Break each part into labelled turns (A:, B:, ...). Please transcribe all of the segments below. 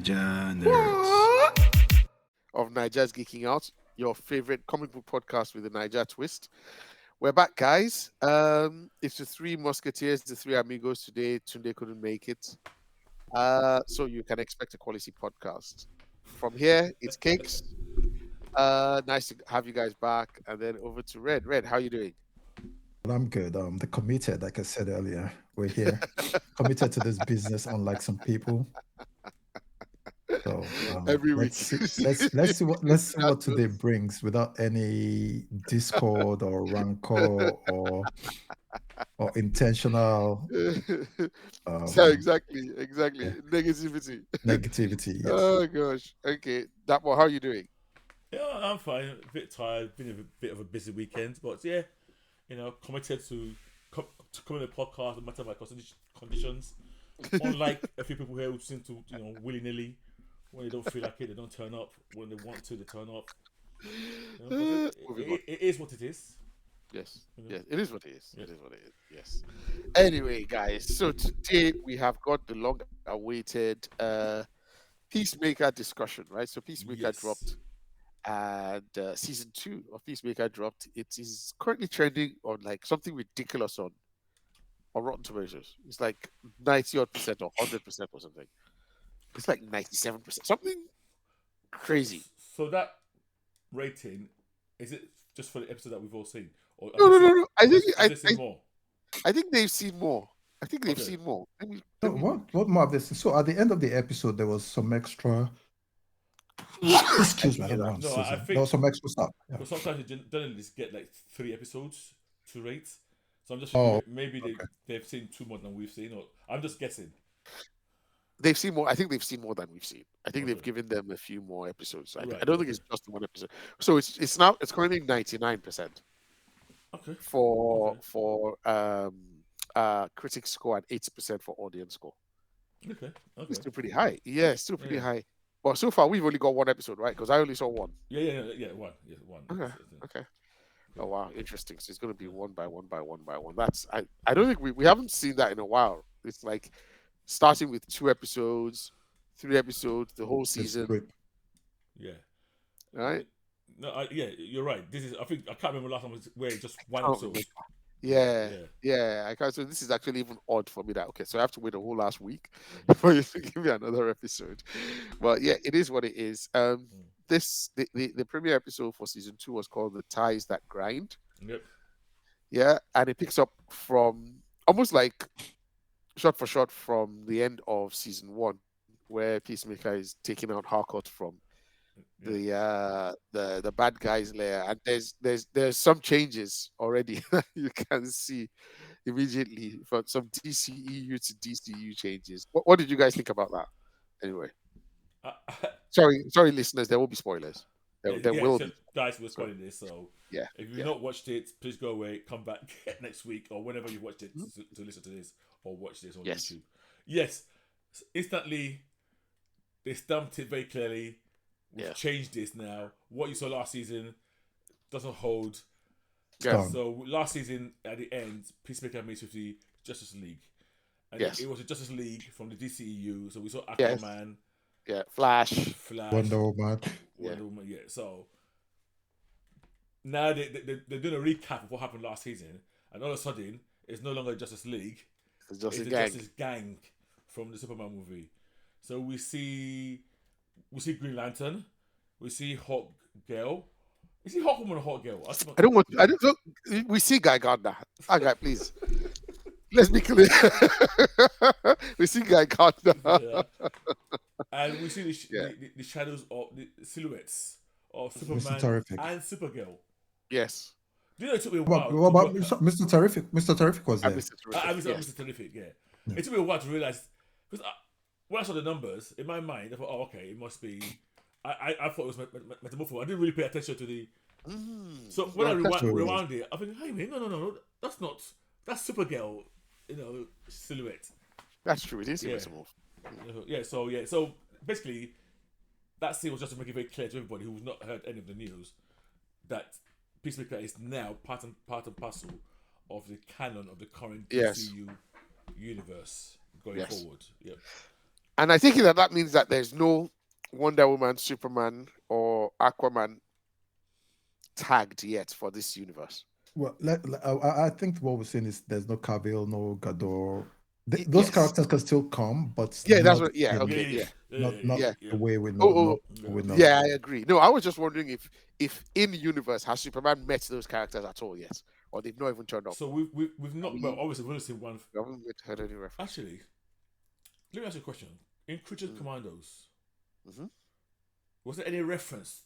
A: Naija nerds.
B: Of Naija's Geeking Out, your favorite comic book podcast with a Naija twist. We're back, guys. It's the three musketeers, the three amigos today. Tunde couldn't make it. So you can expect a quality podcast. From here, it's Cakes. Nice to have you guys back. And then over to Red. Red, how you doing?
C: I'm good. The committed, like I said earlier, we're here, committed to this business, unlike some people. So
B: Every week.
C: let's see what today brings without any discord or rancor or intentional
B: So exactly.
C: yeah,
B: Negativity.
C: negativity. Yes.
B: Oh gosh. Okay. Dapo, how you doing?
D: Yeah, I'm fine. A bit tired. Been a bit of a busy weekend, but yeah, committed to coming to the podcast no matter my conditions. Unlike a few people here who seem to, willy nilly, when they don't feel like it, they don't turn up. When they want to, they turn up. It is what it is.
B: Yes.
D: You know?
B: Yes. It is what it is.
D: Yeah.
B: It is what it is. Yes. Anyway, guys. So today we have got the long-awaited Peacemaker discussion, right? So Peacemaker
D: Yes.
B: dropped, and season 2 of Peacemaker dropped. It is currently trending on like something ridiculous on Rotten Tomatoes. It's like 90% or 100% or something. It's like 97%, something crazy.
D: So that rating, is it just for the episode that we've all seen? Or
B: No. I think
D: have they seen more?
B: I think they've seen more. I think they've
D: Okay.
B: seen more.
C: So what more of this? So at the end of the episode, there was some extra. Excuse me, I don't know.
D: No, I think-
C: there was some extra stuff. Yeah.
D: But sometimes the journalists get like 3 episodes to rate. So I'm just
C: Oh,
D: thinking maybe
C: okay.
D: they've seen 2 more than we've seen, or I'm just guessing.
B: They've seen more. I think they've seen more than we've seen. I think they've
D: Okay.
B: given them a few more episodes. I
D: Right,
B: don't think it's just one episode. So it's currently 99%
D: Okay.
B: for critic score and 80% for audience score.
D: Okay.
B: It's still pretty high. Yeah, it's still pretty
D: Yeah.
B: high. But so far we've only got one episode, right? Because I only saw one.
D: Yeah. One. Yeah, one.
B: Okay. Oh wow, interesting. So it's gonna be one by one. That's I don't think we haven't seen that in a while. It's like starting with 2 episodes, 3 episodes, the whole
C: It's
B: season,
C: great.
D: Yeah.
B: right?
D: No, you're right. This is. I can't remember last time where it's just one
B: Oh,
D: episode.
B: Yeah. I can't. So this is actually even odd for me. That okay, so I have to wait a whole last week before you give me another episode. But yeah, it is what it is. The premiere episode for season 2 was called "The Ties That Grind."
D: Yep.
B: Yeah, and it picks up from almost like shot for shot from the end of season 1, where Peacemaker is taking out Harcourt from the bad guys lair, and there's some changes already you can see immediately from some DCEU to DCU changes. What did you guys think about that? Anyway, sorry, listeners, there will be spoilers. There will be.
D: Guys, we're spoiling this, so
B: Yeah.
D: if you've not watched it, please go away, come back next week or whenever you watched it to listen to this or watch this on
B: Yes.
D: YouTube. Yes, instantly they stamped it very clearly. We've changed this now. What you saw last season doesn't hold.
B: Yeah.
D: So last season at the end, Peacemaker meets with the Justice League. And
B: Yes.
D: it was a Justice League from the DCEU. So we saw
B: Yes.
D: Aquaman,
B: Yeah. Flash.
C: Wonder Woman.
D: Wonder Woman, yeah. So now they're doing a recap of what happened last season, and all of a sudden it's no longer Justice League.
B: It's just
D: It's
B: a
D: the
B: gang.
D: Justice Gang from the Superman movie. So we see Green Lantern, we see Hawk Girl. Is he Hawk Woman or Hawk Girl?
B: I don't want. We see Guy Gardner. Ah, guy, please. Let's be clear. We see Guy Gardner.
D: Yeah. And we see the shadows of the silhouettes of Superman
C: Terrific.
D: and Supergirl.
B: Yes.
D: Do you know it took me a
C: What
D: while?
C: about Mr. Terrific? Mr. Terrific was
B: And
C: there.
B: Mr. Terrific,
D: I was
B: yes.
D: Mr. Terrific, yeah. It took me a while to realize, because when I saw the numbers, in my mind, I thought, oh, okay, it must be. I thought it was Metamorpho. I didn't really pay attention to the. So when I rewound it, I think, hey, man, no, that's Supergirl, silhouette.
B: That's true. It is
D: Yeah.
B: Metamorph.
D: So basically, that scene was just to make it very clear to everybody who's not heard any of the news that Peacemaker is now part and parcel of the canon of the current
B: Yes.
D: DCU universe going
B: Yes.
D: forward. Yeah.
B: And I think that means that there's no Wonder Woman, Superman, or Aquaman tagged yet for this universe.
C: Well, I think what we're saying is there's no Cavill, no Gador. Those
B: Yes.
C: characters can still come, but
B: Yeah, that's
C: not
B: what. Yeah,
C: in-
B: okay, yeah.
C: not
B: yeah.
C: the way we know.
B: Oh,
C: not the way we know.
B: Yeah, I agree. No, I was just wondering if in the universe has Superman met those characters at all yet, or they've not even turned up.
D: So we've not. Well, obviously we've only seen one.
B: We haven't heard any reference.
D: Actually, let me ask you a question. In Creature Commandos, was there any reference?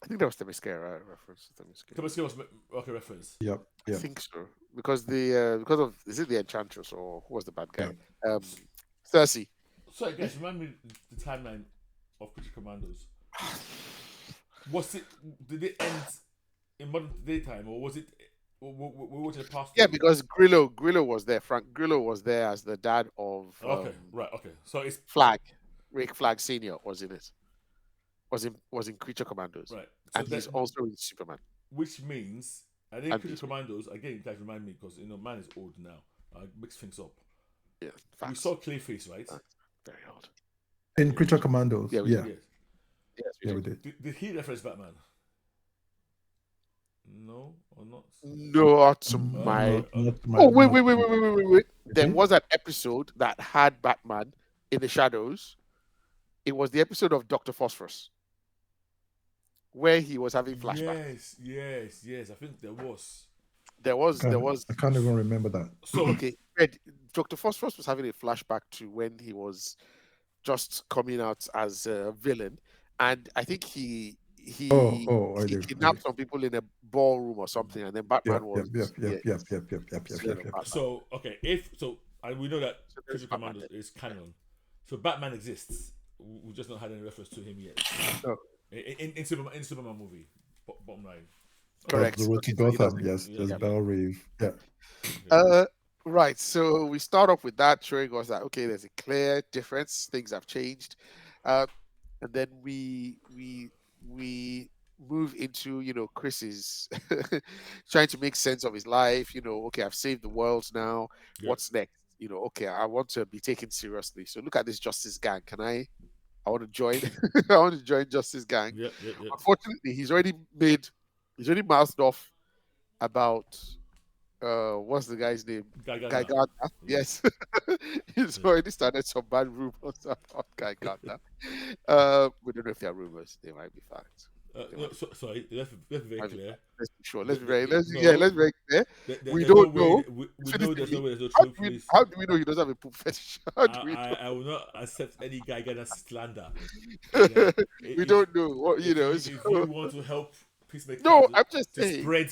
B: I think that was the Mascara reference.
D: Tabasco was okay reference.
C: Yep.
B: I think so because because of is it the Enchantress or who was the bad guy? Cersei.
D: So I guess remind me the timeline of Creature Commandos. Was it? Did it end in modern day time, or was it? We went to the past.
B: Yeah, because Grillo was there. Frank Grillo was there as the dad of.
D: Okay, right. Okay, so it's
B: Rick Flag Senior was in it. Was in Creature Commandos.
D: Right.
B: So and he's also in Superman.
D: Which means I think Creature Commandos again. You guys remind me because man is old now. I mix things up.
B: Yeah,
D: we saw Clayface, right?
B: Very old.
C: In Creature Commandos.
B: Yeah,
C: we did.
D: Did he reference Batman? No, or not?
B: Not to my. Wait. There was an episode that had Batman in the shadows. It was the episode of Dr. Phosphorus where he was having flashbacks.
D: Yes. I think there was.
C: I can't even remember that.
B: So okay, Dr. Phosphorus was having a flashback to when he was just coming out as a villain, and I think he kidnapped some people in a ballroom or something, and then Batman was.
D: So okay, and we know that Creature Commandos is canon, so Batman exists. We just not had any reference to him yet.
B: No.
D: In Superman movie, bottom line.
B: Correct.
C: The road to Gotham, yes. There's Bell Reeve. Yeah.
B: Right. So we start off with that, showing us that okay, there's a clear difference. Things have changed, and then we move into Chris's trying to make sense of his life. Okay, I've saved the world now. Yeah. What's next? Okay, I want to be taken seriously. So look at this Justice Gang. I want to join. I want to join Justice Gang.
D: Yeah.
B: Unfortunately, he's already mouthed off about what's the guy's name? Guy Gardner. Yes. He's already started some bad rumors about Guy Gardner. We don't know if they're rumors. They might be facts.
D: Sorry, let's be very clear.
B: Let's be sure. Let's be very clear. We don't know.
D: We know there's no way there's no truth.
B: How do we know he doesn't have a poop fetish?
D: I will not accept any Guy Gardner slander.
B: We don't know.
D: If you want to help Peacemaker,
B: no, I'm just saying.
D: Spread.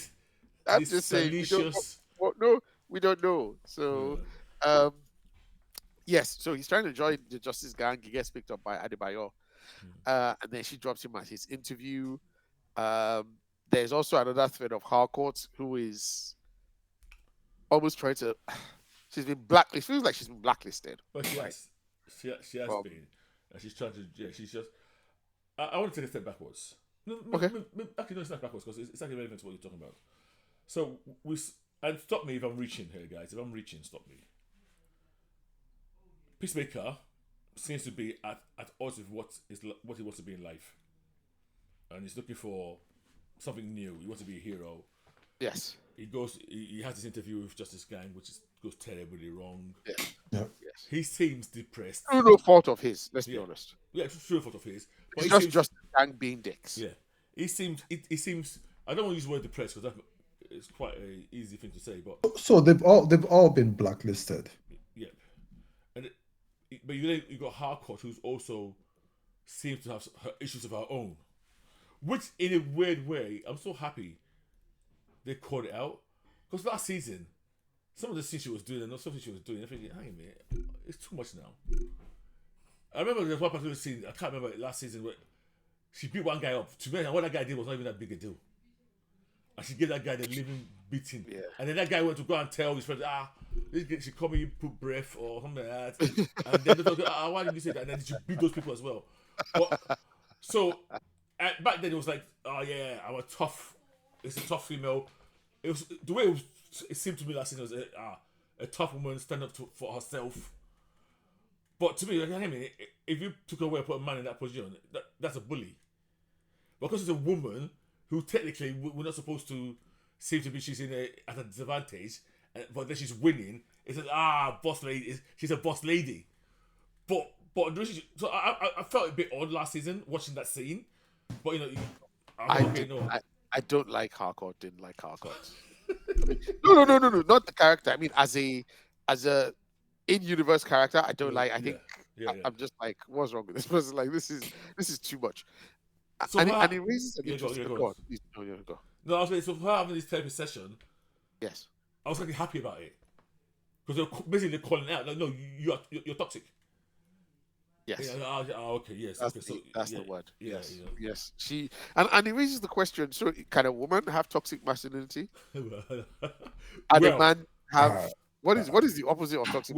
B: I'm just saying. We don't know. So, yes. So he's trying to join the Justice Gang. He gets picked up by Adebayo. And then she drops him at his interview. There's also another thread of Harcourt who is almost trying to. She's been blacklisted. It feels like she's been blacklisted.
D: But she has been. And she's trying to. Yeah, she's just. I want to take a step backwards. Okay. Actually, no, it's not backwards because it's actually relevant to what you're talking about. So and stop me if I'm reaching here, guys. If I'm reaching, stop me. Peacemaker seems to be at odds with what he wants to be in life, and he's looking for something new. He wants to be a hero.
B: Yes.
D: He has this interview with Justice Gang, which goes terribly wrong.
B: Yeah.
C: Yes.
B: He
D: seems depressed.
B: Through no fault of his. Let's be honest.
D: Yeah, it's through no fault of his.
B: But it's just Justice Gang being dicks.
D: Yeah. He seems. I don't want to use the word depressed because it's quite an easy thing to say, but
C: so they've all been blacklisted.
D: Yeah. But you got Harcourt, who's also seems to have her issues of her own, which in a weird way, I'm so happy they called it out because last season, some of the things she was doing and something she was doing, I think, hang on a minute, it's too much now. I remember there's one particular scene, I can't remember last season where she beat one guy up. To me, what that guy did was not even that big a deal. And she gave that guy the living beating. Yeah. And then that guy went to go and tell his friends, she called me put breath or something like that. And then they thought, why did you say that? And then she beat those people as well. But, so back then it was like, I'm a tough. It's a tough female. It was the way it seemed to me last season was a tough woman stand up for herself. But to me, like, I mean, if you took away and put a man in that position, that's a bully. Because it's a woman who technically we're not supposed to seem to be, she's at a disadvantage, but then she's winning. It's like, boss lady. She's a boss lady. But so I felt a bit odd last season watching that scene. But
B: I don't like Harcourt. Didn't like Harcourt. I mean, no, not the character. I mean, as a in-universe character, I don't like. I think I'm just like, what's wrong with this person? Like, this is too much.
D: So
B: and it raises an interesting. Go on. Please, go.
D: No, I was saying, so for having this therapy session,
B: yes,
D: I was really happy about it because they're basically calling out like, no, you're toxic.
B: Yes.
D: Okay. Yes.
B: That's the word.
D: Yeah,
B: yes. She and it raises the question: so, can a woman have toxic masculinity? And a man have what is the opposite of toxic?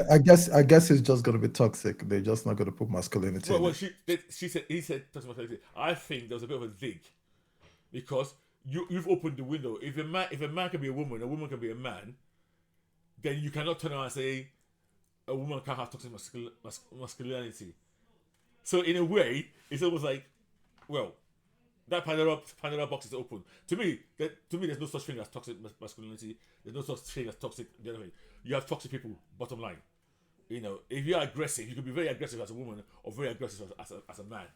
C: I guess it's just gonna be toxic. They're just not gonna put masculinity.
D: Well, he said toxic masculinity. I think there was a bit of a dig because you've opened the window. If a man can be a woman can be a man, then you cannot turn around and say a woman can't have toxic masculinity. So in a way, it's almost like, well, that Pandora box is open. To me, there's no such thing as toxic masculinity. There's no such thing as toxic. The other way, you have toxic people. Bottom line, if you're aggressive, you could be very aggressive as a woman or very aggressive as a man.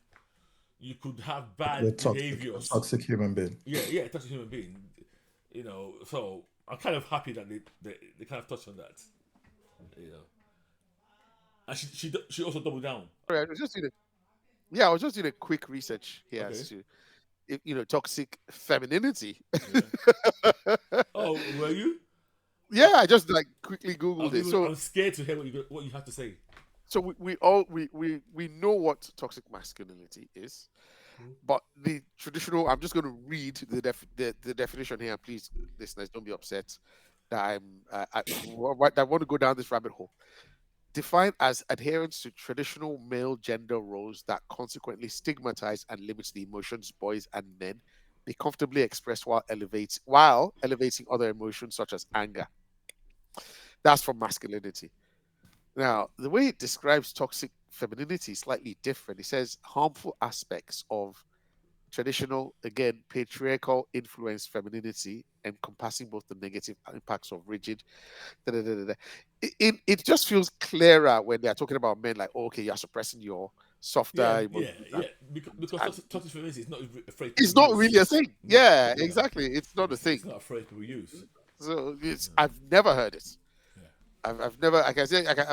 D: You could have bad behaviors.
C: Toxic human being.
D: Yeah, toxic human being. So I'm kind of happy that they kind of touched on that. And she also doubled down.
B: I was just doing a quick research here as to toxic femininity.
C: Yeah.
D: Oh, were you?
B: Yeah, I just quickly googled it. So
D: I'm scared to hear what you have to say.
B: So we know what toxic masculinity is, but the traditional. I'm just going to read the definition here. Please, listeners, don't be upset that I want to go down this rabbit hole. Defined as adherence to traditional male gender roles that consequently stigmatize and limits the emotions boys and men may comfortably express while elevating other emotions such as anger. That's from masculinity. Now, the way it describes toxic femininity is slightly different. It says harmful aspects of traditional, again, patriarchal influenced femininity, encompassing both the negative impacts of rigid. It just feels clearer when they're talking about men, like, okay, you're suppressing your softer emotions.
D: Yeah. Because toxic femininity is not afraid.
B: It's not really a thing. Yeah, exactly. It's not a thing.
D: It's not afraid people use.
B: So I've never heard it. I've never. I've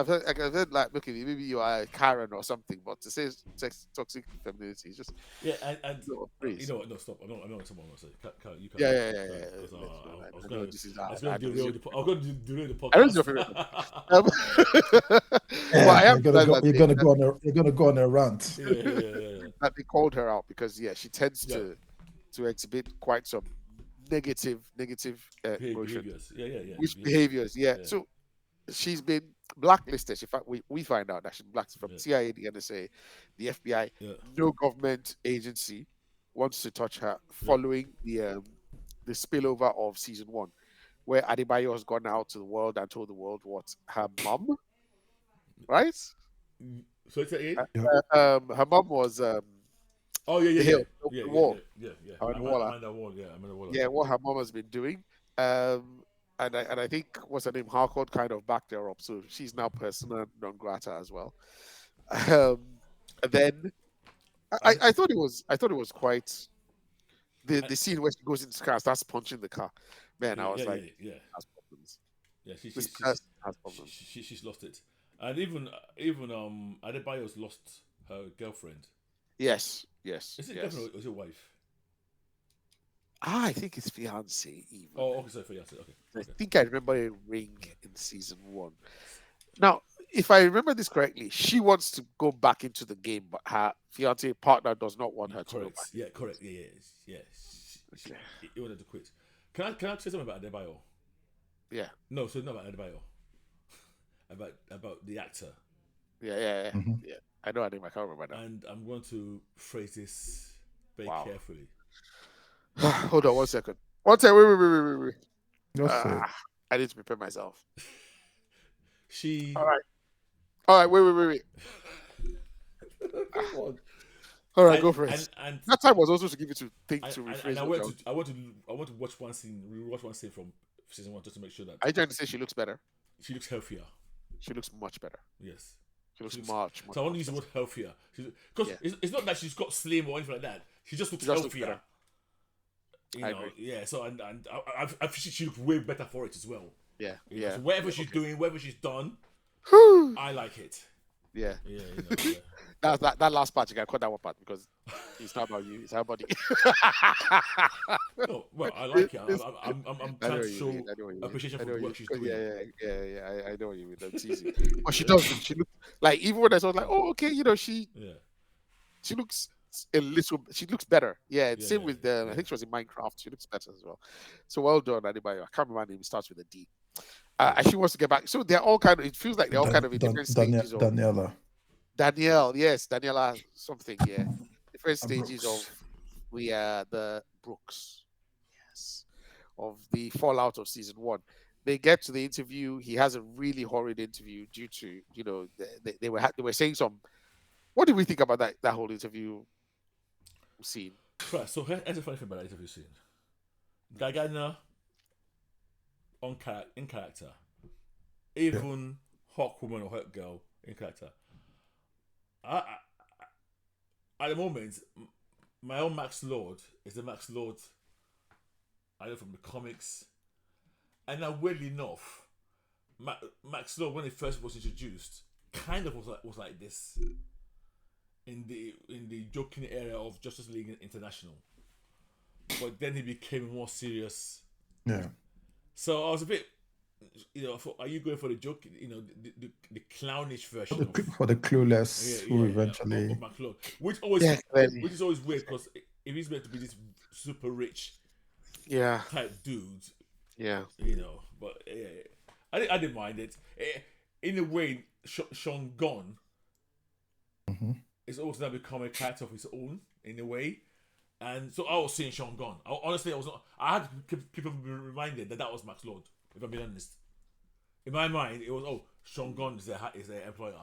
B: heard like, okay, maybe you are a Karen or something, but to say toxic femininity is just
D: and you know what? No, stop. I'm not someone else. You can't.
B: Yeah.
D: I was going to derail the podcast.
B: I don't know if
C: you're gonna go on a rant.
B: That they called her out because she tends to exhibit quite some negative
D: behaviors.
B: Behaviors. So she's been blacklisted. In fact, we find out that she's blacklisted from CIA, the NSA, the FBI. No government agency wants to touch her following the spillover of season 1, where Adebayo has gone out to the world and told the world what her mom, right?
D: So it's
B: her mom was
D: the
B: wall.
D: Amanda Waller.
B: Yeah, what her mom has been doing. And I think what's her name, Harcourt, kind of backed her up, so she's now persona non grata as well. And then I thought it was quite the scene where she goes into the car and starts punching the car. Man, I was like, has problems.
D: Yeah, she's lost it, and even Adebayo's lost her girlfriend.
B: Yes.
D: Is it girlfriend or is it wife?
B: I think it's fiance even.
D: Oh, okay, so fiance. Okay.
B: I think I remember a ring in season 1. Now, if I remember this correctly, she wants to go back into the game, but her fiance partner does not want her to go back.
D: Yeah, correct. Yeah. She wanted to quit. Can I say something about Adebayo?
B: Yeah.
D: No, so not about Adebayo. about the actor.
B: Yeah. Yeah. I know her name. I can't remember now.
D: And I'm going to phrase this very carefully.
B: Hold on 1 second. Wait. I need to prepare myself.
D: She.
B: All right. All right, wait.
D: Come on.
B: All right,
D: And-
B: go for it.
D: And
B: That time was also to give you to think to
D: and
B: rephrase.
D: I
B: what
D: want
B: you're-
D: to watch one scene, rewatch one scene from season 1 just to make sure that
B: Are you trying to say she looks better?
D: she looks healthier.
B: She looks much better.
D: Yes.
B: She looks
D: She looks-
B: much.
D: So I want to use the word healthier. Because
B: Yeah.
D: it's not that she's got slim or anything like that. She just looks
B: She just looks
D: healthier.
B: better.
D: You
B: I
D: know,
B: agree.
D: yeah. So and I think she looks way better for it as well.
B: Yeah,
D: You know,
B: yeah.
D: So whatever she's doing, whatever she's done,
B: Whew.
D: I like it.
B: Yeah.
D: Yeah. You know, yeah.
B: That last part you can cut that one part because it's not about you, it's our body.
D: No, well, I like it. I'm
B: I know
D: trying
B: what
D: to
B: you
D: show
B: mean, I know what you mean.
D: appreciation
B: I
D: for
B: know
D: the
B: what
D: work she's
B: you-
D: doing.
B: Yeah. I know what you mean. That's easy. But she does. She looks like even when I saw like, oh, okay, you know, she looks a little. She looks better. Yeah.
D: Yeah,
B: Same
D: yeah,
B: with
D: yeah.
B: I think she was in Minecraft. She looks better as well. So well done, Adebayo. I can't remember her name. It starts with a D. And she wants to get back. So they're all kind of. It feels like they're all kind of in different stages of.
C: Daniela.
B: Danielle, yes, Daniela something, yeah. Different stages
C: Brooks.
B: of the Brooks, yes, of the fallout of season 1. They get to the interview. He has a really horrid interview due to they were saying some. What do we think about that whole interview scene?
D: Right. So here's the funny thing about that interview scene. Diana in character, even hot woman or hot girl in character. At the moment, my own Max Lord is the Max Lord I know from the comics, and now weirdly enough, Max Lord when he first was introduced, kind of was like this in the joking area of Justice League International, but then he became more serious.
C: Yeah.
D: So I was a bit. Are you going for the joke? The clownish version
C: For the clueless who eventually.
D: of McLeod, which is always weird because if he's meant to be this super rich type dude, but I didn't mind it. In a way, Sean Gunn is also now become a character of his own in a way, and so I was seeing Sean Gunn. Honestly, I was not. I had to keep reminded that was Max Lord. If I'm being honest, in my mind, it was Sean Gunn is their employer.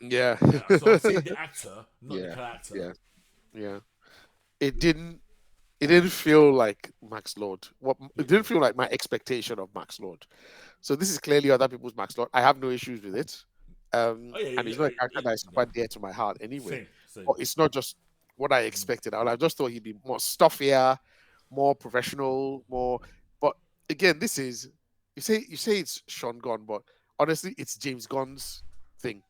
B: Yeah.
D: So I'm seeing the actor, not the character.
B: Yeah. It didn't feel like Max Lord. It didn't feel like my expectation of Max Lord. So this is clearly other people's Max Lord. I have no issues with it. And it's not a character that is super dear to my heart anyway.
D: Same.
B: But it's not just what I expected. I just thought he'd be more stuffier, more professional, more. But again, this is you say it's Sean Gunn, but honestly, it's James Gunn's thing.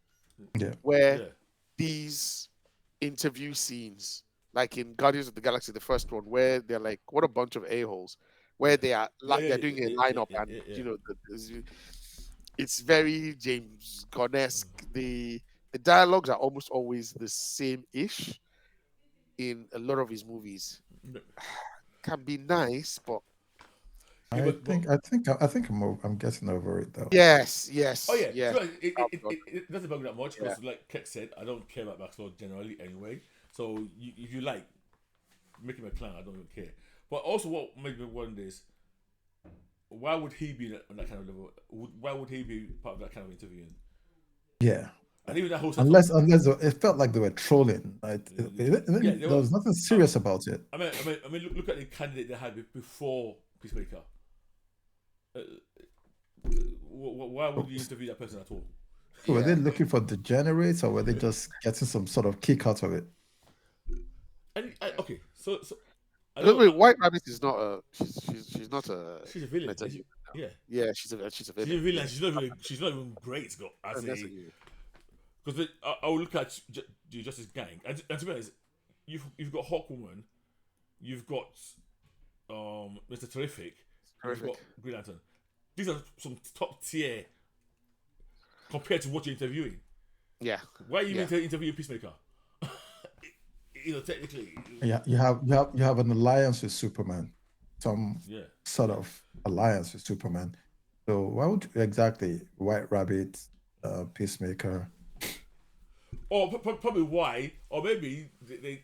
C: Yeah.
B: Where these interview scenes, like in Guardians of the Galaxy, the first one, where they're like, what a bunch of a-holes, where they're doing a lineup and it's very James Gunn-esque. The dialogues are almost always the same-ish in a lot of his movies. Can be nice, but
C: I think I'm getting over it though.
B: yes.
D: Oh yeah.
B: Yeah.
D: So it doesn't bug me that much because, like Keck said, I don't care about Max Lord generally anyway. So if you like make him a clown, I don't even care. But also, what made me wonder is, why would he be on that kind of level? Why would he be part of that kind of interviewing?
C: Yeah.
D: And even that whole
C: unless it felt like they were trolling. There was nothing serious about it.
D: I mean, look at the candidate they had before Peacemaker. Why would you interview that person at all?
C: Were they looking for degenerates, or were they just getting some sort of kick out of it?
D: Okay, so
B: White Rabbit is not a. She's not a.
D: She's a villain.
B: Yeah, she's a villain.
D: She's a villain. She's not even great. Because I will look at the Justice Gang, and to be honest, you've got Hawkwoman, you've got Mr. Terrific, you've got Green Lantern. These are some top tier compared to what you're interviewing.
B: Yeah.
D: Why are you interviewing Peacemaker? Technically.
C: Yeah, you have an alliance with Superman, some sort of alliance with Superman. So why would exactly White Rabbit, Peacemaker?
D: Or probably why, or maybe they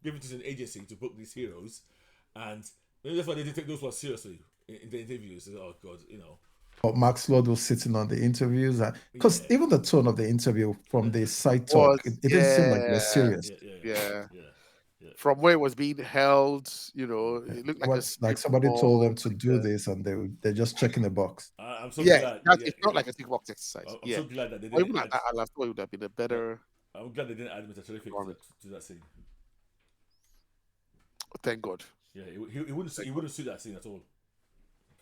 D: give it to an agency to book these heroes, and maybe that's why they didn't take those ones seriously in the interviews. Oh God,
C: But Max Lord was sitting on the interviews, because even the tone of the interview from the side talk, it didn't seem like they were serious.
B: Yeah. From where it was being held, it looked like
C: Like somebody told them to do this, and they're just checking the box.
D: I'm so glad.
B: It's not like a tick box exercise.
D: I'm so glad that they
B: Or
D: didn't.
B: even I thought it would have been a better.
D: I'm glad they didn't add Mr. Terrific to that scene.
B: Thank God.
D: Yeah, he wouldn't suit that scene at all.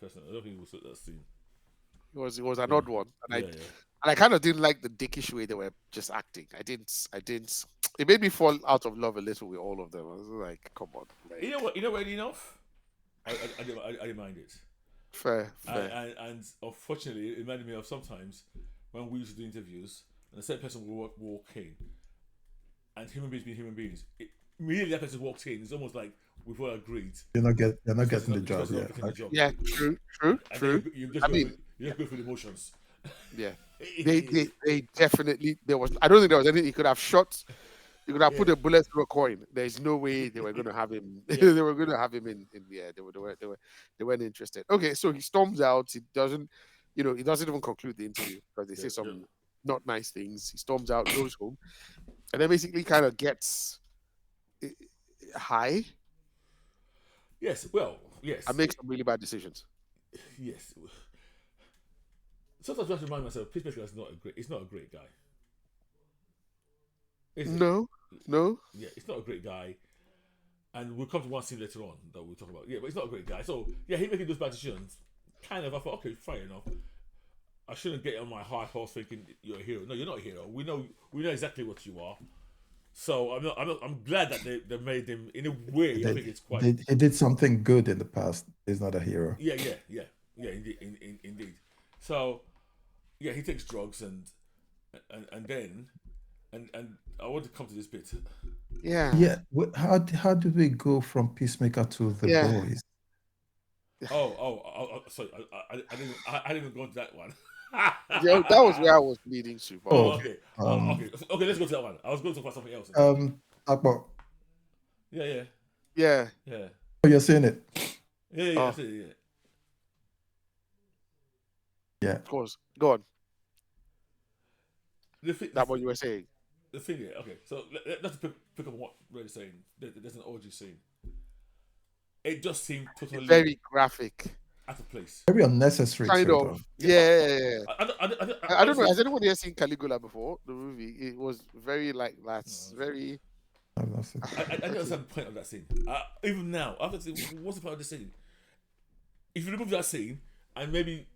D: Personally, I don't think he would suit that scene.
B: It was an odd one, and I kind of didn't like the dickish way they were just acting. I didn't. It made me fall out of love a little with all of them. I was like, come on. Like,
D: you know what? Enough. I didn't mind it.
B: Fair.
D: And unfortunately, it reminded me of sometimes when we used to do interviews, and a certain person will walk in, and human beings being human beings. Immediately that person walks in, it's almost like we've all agreed.
C: You're not getting the job.
B: Yeah, true.
D: You just go through the emotions.
B: Yeah, they definitely there was. I don't think there was anything he could have shot. You could have put a bullet through a coin. There's no way they were going to have him. They were going to have him in the air. They weren't interested. Okay, so he storms out. He doesn't even conclude the interview because they say some not nice things. He storms out, goes home, and then basically kind of gets high.
D: Yes.
B: And makes some really bad decisions.
D: Yes. Sometimes I have to remind myself, Peacemaker is not a great guy.
B: No.
D: Yeah, it's not a great guy. And we'll come to one scene later on that we'll talk about. Yeah, but he's not a great guy. So, yeah, he making those bad decisions. Kind of, I thought, okay, fair enough. I shouldn't get on my high horse thinking you're a hero. No, you're not a hero. We know exactly what you are. So I'm glad that they made him in a way. I think it's quite.
C: He did something good in the past. He's not a hero.
D: Yeah. Indeed. So, yeah, he takes drugs and then I want to come to this bit.
B: Yeah.
C: Yeah. How do we go from Peacemaker to the boys?
D: Oh, sorry. I didn't even go into that one.
B: Yeah, that was where I was leading to. But
D: okay. Okay. Let's go to that one. I was going to talk about something else.
C: Akbar.
B: Yeah.
C: Oh, you're saying it.
D: Yeah.
B: Yeah. Of course. Go on. That's what you were saying.
D: The thing, okay. So let's pick up on what Red's saying. There's an orgy scene. It just seemed totally
B: very graphic,
D: out of place,
C: very unnecessary.
B: Kind of. Yeah. I don't know. Has anybody else seen Caligula before? The movie. It was very like that. Very.
D: I don't understand the point of that scene. Even now, after saying, what's the point of the scene? If you remove that scene, and maybe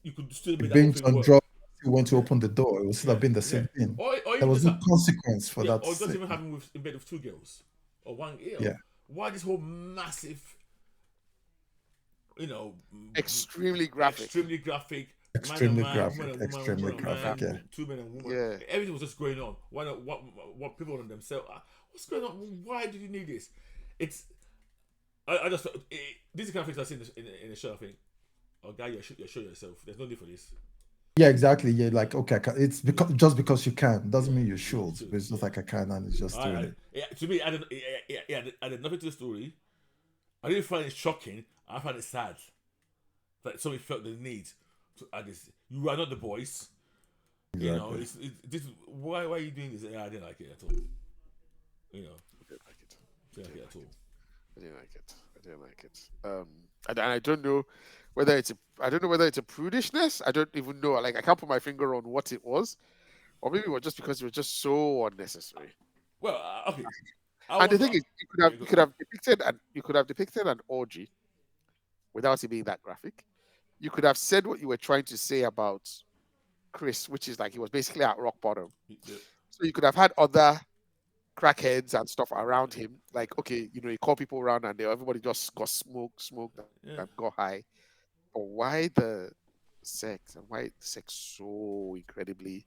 D: you could still make that
C: on drugs. You went to open the door. It would still have been the same thing.
D: Or
C: there was no consequence for that.
D: Or it doesn't even happen in bed with two girls or one girl.
C: Yeah.
D: Why this whole massive,
B: extremely graphic.
C: Extremely graphic.
D: Two men and woman.
B: Yeah.
D: Everything was just going on. Why not? What people on themselves? What's going on? Why did you need this? I just thought this is the kind of things I see in the show. I think, guy, you show yourself. There's no need for this.
C: Yeah, exactly. Yeah, like okay, it's just because you can doesn't mean you should. It's just like I can, and it's just doing it.
D: Yeah, to me, I did nothing to the story. I didn't find it shocking. I found it sad that somebody felt the need to add this. You are not the boys.
C: Exactly.
D: This. Why are you doing this? Yeah, I didn't like it at all.
B: I didn't like it.
D: I didn't like it at all.
B: I didn't like it. And I don't know whether it's a prudishness. I don't even know. Like I can't put my finger on what it was, or maybe it was just because it was just so unnecessary.
D: Well, okay.
B: And the thing is, you could have depicted an orgy without it being that graphic. You could have said what you were trying to say about Chris, which is like he was basically at rock bottom.
D: Yeah.
B: So you could have had other crackheads and stuff around him. Like, okay, he called people around and everybody just got smoked and got high. But why the sex? And why the sex so incredibly?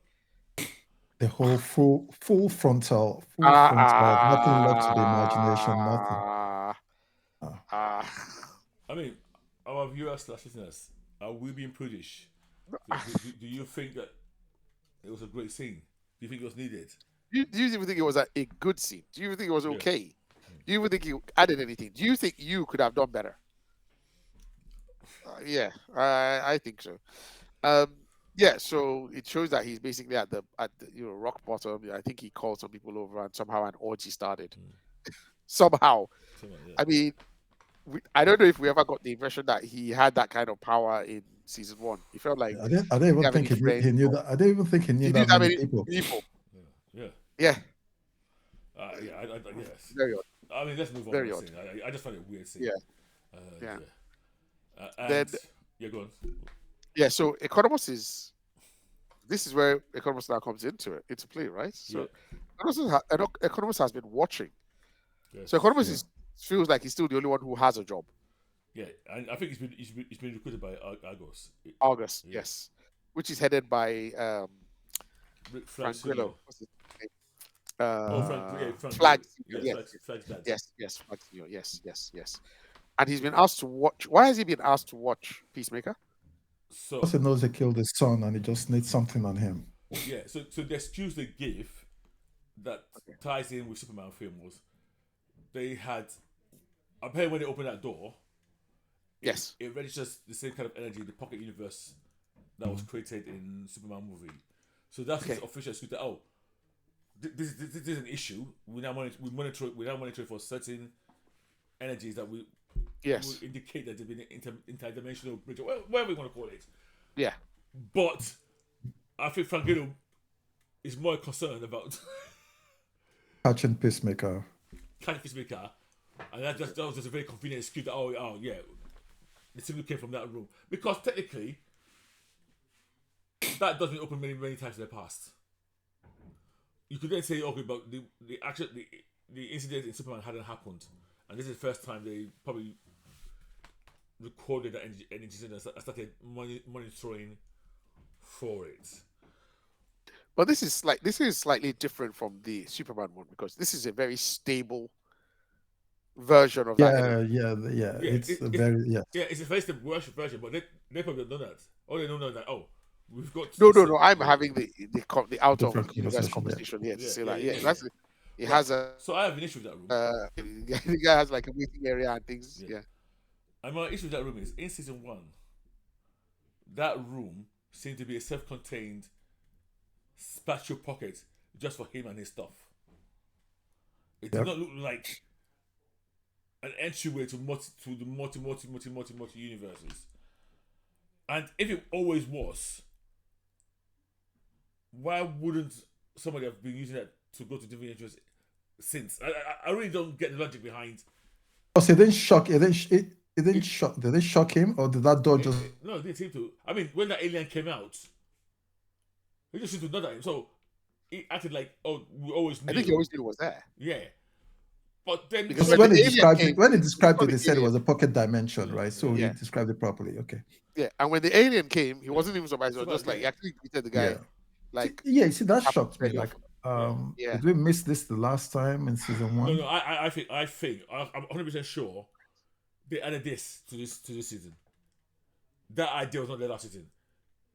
C: The whole full frontal, nothing left to the imagination, nothing.
D: I mean, our viewers/listeners, are we being prudish? Do you think that it was a great scene? Do you think it was needed?
B: Do you even think it was a good scene? Do you even think it was okay? Do you even think you added anything? Do you think you could have done better? Yeah, I think so. Um, yeah, so it shows that he's basically at the rock bottom. I think he called some people over, and somehow an orgy started. Somehow,
D: Yeah.
B: I mean, I don't know if we ever got the impression that he had that kind of power in season one. He felt like
C: I don't
B: he didn't
C: even
B: have
C: think
B: any
C: he
B: friends.
C: knew that. I don't even think he knew
B: He
C: that
B: didn't have
C: many
B: any
C: people.
B: people.
D: Yeah.
B: Yeah,
D: Yeah. Yes.
B: very odd.
D: I mean, let's move on.
B: Very
D: With
B: odd.
D: scene. I just find it weird scene.
B: Yeah,
D: Uh,
B: yeah.
D: And
B: Then
D: yeah, go on.
B: yeah, so Economos is this is where Economos now comes into play, right?
D: Yeah.
B: So Economos has been watching.
D: Yes.
B: So Economos
C: Yeah.
B: feels like he's still the only one who has a job.
D: Yeah, and I think he's been recruited by Argos.
B: August,
D: Yeah.
B: yes, which is headed by
D: Frank
B: Frank Grillo. What's his name?
D: Frank.
B: Flag.
D: Yeah,
B: Yes,
D: Flag's dad.
B: yes, Flag Senior. Yes. And he's been asked to watch. Why has he been asked to watch Peacemaker?
D: So
C: Because he knows he killed his son and he just needs something on him.
D: yeah, so the excuse they give that ties in with Superman film was they had apparently when they opened that door,
B: Yes.
D: it registers the same kind of energy, the pocket universe that was created in Superman movie. So that's his
B: Okay.
D: official excuse that this is an issue. We now monitor it for certain energies that will
B: Yes.
D: indicate that there's been an interdimensional bridge, or whatever you want to call it.
B: Yeah.
D: But I think Frangino is more concerned about
C: Catching Peacemaker.
D: catching Peacemaker, and that was just a very convenient excuse that yeah, the signal came from that room because technically that doesn't open many times in the past. You could then say okay, but the incident in Superman hadn't happened, and this is the first time they probably recorded that energy and started monitoring for it.
B: But this is slightly different from the Superman one because this is a very stable version of that. Energy.
C: Yeah. It's a very
D: Yeah, it's a very stable version, but they probably don't know that. All they don't know is that we've got
B: No. I'm having the out of
C: Different
B: universe
C: conversation,
B: conversation here to
D: Yeah,
B: say
D: yeah,
B: that.
D: yeah,
B: Yeah,
D: yeah.
B: that's it. It has a
D: So I have an issue with that room.
B: the guy has like a waiting area and things. Yeah.
D: And my issue with that room is in season 1, that room seemed to be a self-contained spatial pocket just for him and his stuff. It did not look like an entryway to the multi universes. And if it always was, why wouldn't somebody have been using that to go to different entries since? I really don't get the logic behind.
C: Oh, so it didn't shock. It didn't shock. Did it shock him, or did that door just?
D: No, it didn't seem to. I mean, when that alien came out, he just seemed to know that. So he acted like, we always knew.
B: I think he always knew it was there.
D: Yeah. But then
B: Because
C: When he
B: alien
C: described it,
B: the
C: they said it
B: alien.
C: was a pocket dimension, right? So
B: Yeah.
C: he described it properly. Okay.
B: Yeah, and when the alien came, he wasn't even surprised. He was just like, he
D: Yeah.
B: actually greeted the guy.
C: Yeah.
B: Like,
C: Yeah. See, that shocked me.
B: straight
C: Like,
B: Yeah.
C: did we miss this the last time in season 1?
D: No, I think I'm 100% sure they added this to this season. That idea was not there last season.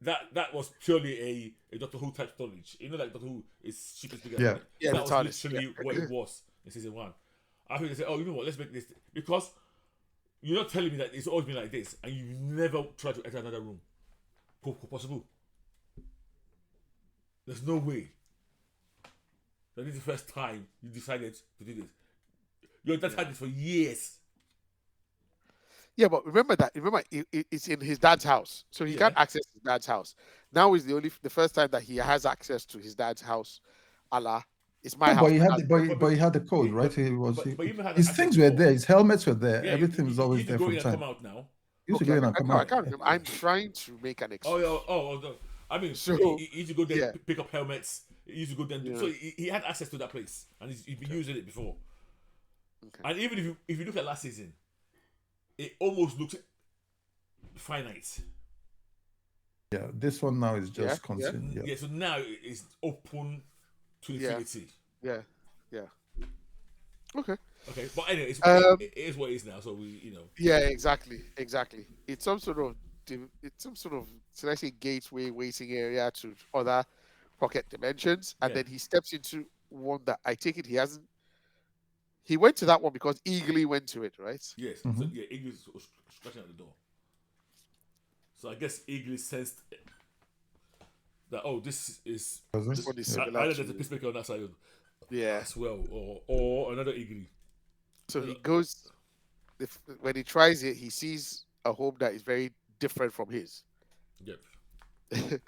D: That was purely a Doctor Who type storage. You know, like Doctor Who is stupid bigger.
C: Yeah.
B: Yeah,
D: that
B: the
D: was
B: TARDIS,
D: literally what it was in season 1. I think they said, you know what, let's make this because you're not telling me that it's always been like this, and you never tried to enter another room. Possible. There's no way. That is the first time you decided to do this. You're that had this for years.
B: Yeah, but remember it's in his dad's house, so he can't access his dad's house. Now is the first time that he has access to his dad's house. Allah, it's my house.
C: But he had the code, right? His things were there. His helmets were there.
D: Yeah,
C: Everything was always there
D: go
C: from
D: in and
C: time.
D: come out now.
C: He used to go in and come
B: I
C: out.
B: can't remember. I'm trying to make an excuse.
D: No. I mean,
B: So,
D: he used to go there,
B: yeah.
D: pick up helmets. He used to go there.
B: Yeah.
D: So he had access to that place, and he'd been using it before.
B: Okay.
D: And even if you look at last season, it almost looks finite.
C: Yeah, this one now is just constant.
D: Yeah, so now it's open to infinity.
B: Yeah. Okay.
D: Okay, but anyway, it is what it is now. So we.
B: Yeah, exactly. It's some sort of should I say gateway waiting area to other pocket dimensions, and then he steps into one that I take it he hasn't. He went to that one because Eagly went to it, right?
D: Yes.
C: Mhm.
D: So Iggy was scratching at the door. So I guess Eagly sensed that this is
B: This one is similar
D: either
B: to
D: there's a Peacemaker on that side
B: yeah.
D: as well, or another Eagly.
B: So he goes when he tries it, he sees a home that is very different from his,
D: Yep.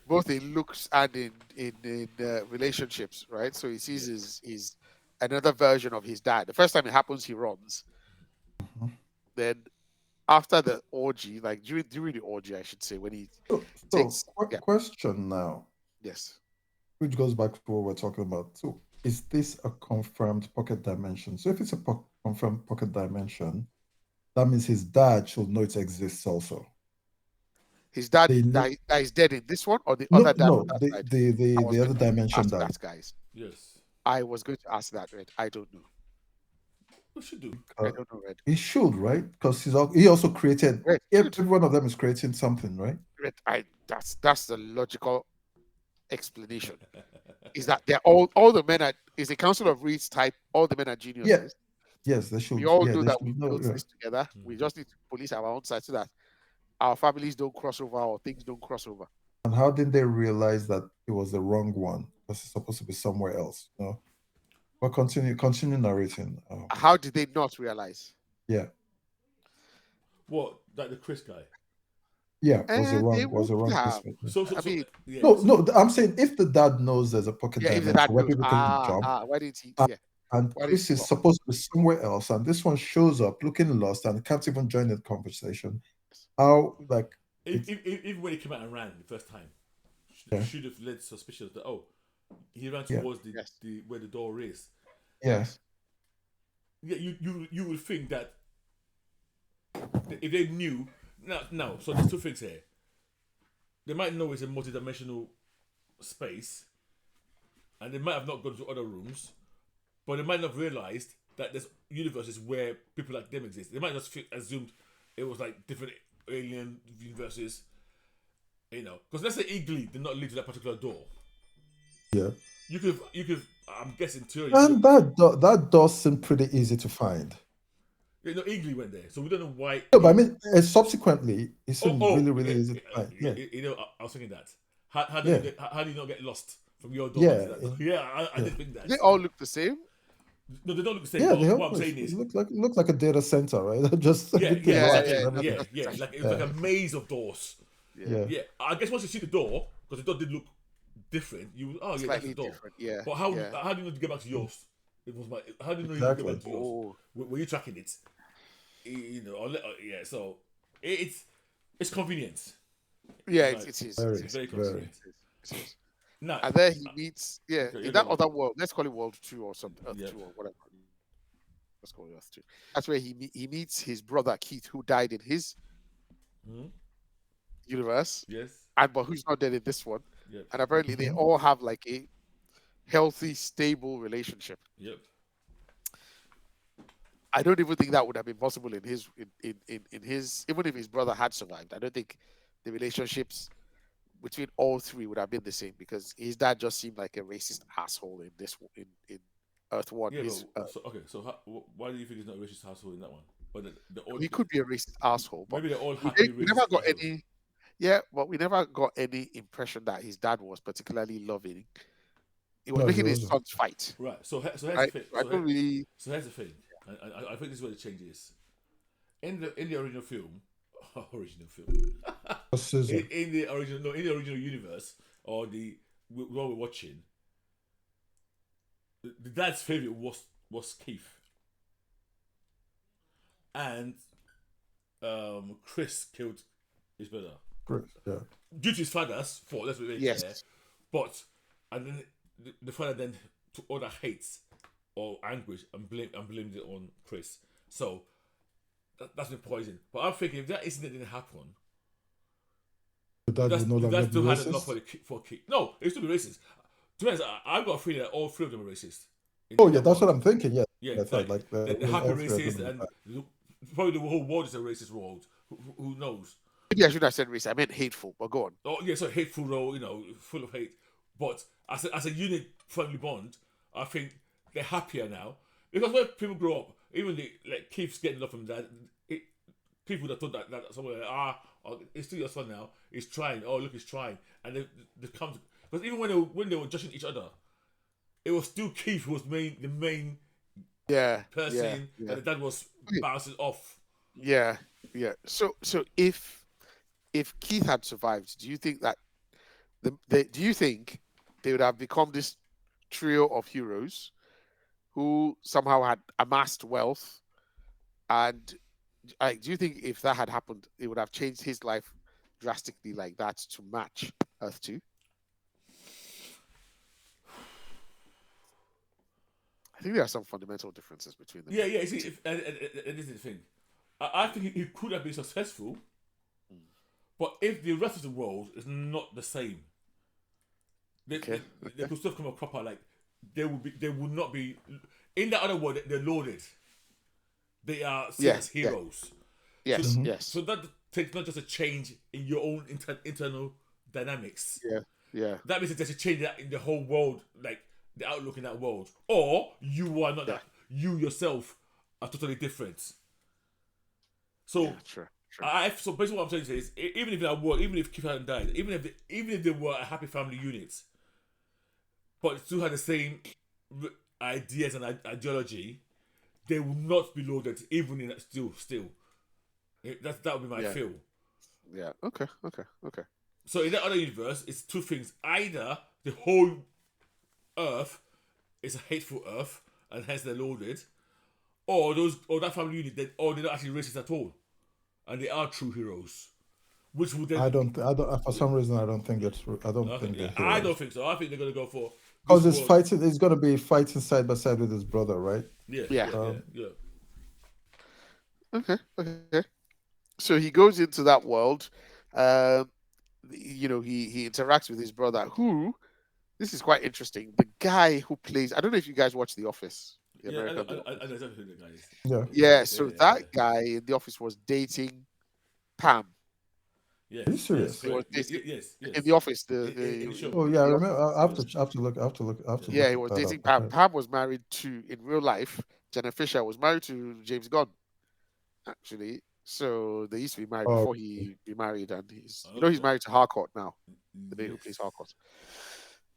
B: both in looks and in relationships, right? So he sees his another version of his dad. The first time it happens, he runs.
C: Mhm.
B: Then after the orgy, like during the orgy, I should say, when he
C: So,
B: takes yeah,
C: question now,
B: yes,
C: which goes back to what we're talking about. So, is this a confirmed pocket dimension? So, if it's a confirmed pocket dimension, that means his dad should know it exists also.
B: his dad
C: They know.
B: that is dead in this one or the
C: No,
B: other dad on
C: no,
B: that
C: the
B: side.
C: the
B: I
C: the,
B: was
C: the
B: going
C: other
B: to
C: dimension
B: ask
C: dad.
B: that, guys.
D: Yes.
B: I was going to ask that, Red. I don't know.
D: What should do?
B: I don't know, Red.
C: He should, right? Because he also created.
B: Red,
C: Every one of them is creating something, right?
B: Red, that's the logical explanation. Is that they're all the men are is a council of reeds type, all the men are
C: Yeah.
B: geniuses.
C: Yes, they should.
B: We all
C: Yeah,
B: know
C: they
B: that we
C: should know.
B: built
C: Yeah.
B: this together. We just need to police our own side so that our families don't cross over or things don't cross over.
C: And how did they realize that it was the wrong one? Because it's supposed to be somewhere else. You know. But continue narrating.
B: How did they not realize?
C: Yeah.
D: What? Like the Chris guy?
C: Yeah. Was it
B: They
C: wrong? Was it
B: would
C: wrong
B: have.
C: placement?
B: I mean,
D: yeah,
C: No. I'm saying if the dad knows there's a pocket
B: yeah, if the
C: dimension
B: dad
C: where
B: knows,
C: people can jump,
B: why didn't he?
C: and,
B: Yeah,
C: and
B: why didn't
C: Chris
B: he
C: is
B: walk?
C: supposed to be somewhere else, and this one shows up looking lost and can't even join the conversation. How like
D: even when he came out and ran the first time, should have led suspicion that he ran towards the where the door is.
C: yeah.
D: Yeah, you would think that if they knew now, so there's two things here. They might know it's a multi-dimensional space, and they might have not gone to other rooms, but they might not have realized that there's universes where people like them exist. They might just assumed it was like different alien universes, because let's say Eagly did not lead to that particular door.
C: Yeah.
D: You could. I'm guessing theory.
C: And that does seem pretty easy to find.
D: Eagly went there, so we don't know why.
C: No, but I mean, subsequently, it seemed really easy to find. Yeah.
D: I was thinking that. How do you not get lost from your door?
C: Yeah.
D: I did think that.
B: They all look the same.
D: No, they don't look the same.
C: Yeah,
D: What I'm saying is,
C: it looks like a data center, right? Just
D: yeah,
C: everything lights and
D: exactly.
C: everything.
D: Yeah. Like it was like a maze of doors.
C: Yeah.
D: Yeah. I guess once you see the door, because the door did look different, that's
B: Slightly
D: the door.
B: different. Yeah.
D: But how do you know to get back to yours? How do you know you get back to yours? Were you tracking it? So it's convenient.
B: Yeah,
D: Like,
B: it is.
C: Very,
B: It is.
D: very
C: very.
D: convenient.
B: It is.
D: Now,
B: And then he meets, in that
D: go.
B: other world, let's call it World 2 or something, Earth
D: Yeah.
B: 2 or whatever. Let's call it Earth 2. That's where he meets his brother Keith, who died in his universe,
D: yes.
B: but who's not dead in this one.
D: Yep.
B: And apparently they all have like a healthy, stable relationship.
D: Yep.
B: I don't even think that would have been possible in his even if his brother had survived. I don't think the relationships between all three would have been the same because his dad just seemed like a racist asshole in Earth 1.
D: Yeah,
B: His,
D: why do you think he's not a racist household in that one? But
B: he could be a racist asshole, but
D: maybe they're all happy.
B: we never got any. Yeah, but we never got any impression that his dad was particularly loving. He was making his sons fight.
D: Right. So here's the thing. So here's the thing. I think this is where the change is. In the original film, in the original universe or what we're watching, the dad's favorite was Keith, and Chris killed his brother.
C: Yeah.
D: Due to his father's fault, let's be very clear. But and then the father then took all that hate or anguish and blamed it on Chris. So that's been poison. But I'm thinking if that incident didn't happen,
C: That would no longer be
D: still had enough
C: racist.
D: for Keith. No, it still be racist. To be honest, I've got a feeling that all three of them are racist.
C: Oh yeah, that's what I'm thinking. Yeah.
D: Yeah,
C: That's
D: like the happy
C: all three are
D: racist,
C: gonna
D: and
C: be
D: probably the whole world is a racist world. Who knows?
B: Maybe I should have said racist. I meant hateful, but go on.
D: Oh yeah, so hateful though, full of hate. But as a unit family bond, I think they're happier now because when people grow up, even like Keith's getting love from that. People that thought that somewhere oh, it's still your son now. He's trying. Oh, look, he's trying. And they come because even when they were judging each other, it was still Keith who was the main person, and the dad was bouncing off.
B: Yeah. So if Keith had survived, do you think that do you think they would have become this trio of heroes who somehow had amassed wealth? And do you think if that had happened, it would have changed his life drastically like that to match Earth 2? I think there are some fundamental differences between them.
D: Yeah. You see, and this is the thing. I think he could have been successful, but if the rest of the world is not the same, they could still come a proper like they would not be in that other world. They're lauded. They are seen as heroes.
B: Yes.
D: So that takes not just a change in your own internal dynamics.
B: Yeah.
D: That means that there's a change in the whole world, like the outlook in that world. Or you are not that. You yourself are totally different. So,
B: Sure.
D: So basically what I'm saying is, even if that world, even if Keith hadn't died, even if they were a happy family unit, but still had the same ideas and ideology, they will not be loaded, even in that still. That would be my feel.
B: Yeah. Okay.
D: So in that other universe, it's two things: either the whole Earth is a hateful Earth, and hence they're loaded, or that family unit they're not actually racist at all, and they are true heroes. Which would then
C: I don't. For some reason, I don't think that's. I don't think they're
D: I
C: heroes.
D: don't think so. I think they're gonna go for
C: because it's fighting. It's gonna be fighting side by side with his brother, right?
D: Yeah.
B: Okay. So he goes into that world. He interacts with his brother, who, this is quite interesting. The guy who plays, I don't know if you guys watch The Office.
D: I know exactly who the guy is.
C: Yeah.
B: So that guy in The Office was dating Pam.
D: Yes.
C: Are you serious?
D: Yes.
B: In The Office,
D: in the show.
C: Oh yeah, I remember. I have to look.
B: Yeah, he was dating Pam.
C: Okay.
B: Pam was married to, in real life, Jenna Fisher was married to James Gunn, actually. So they used to be married before he remarried, and he's married to Harcourt now, the man who plays Harcourt.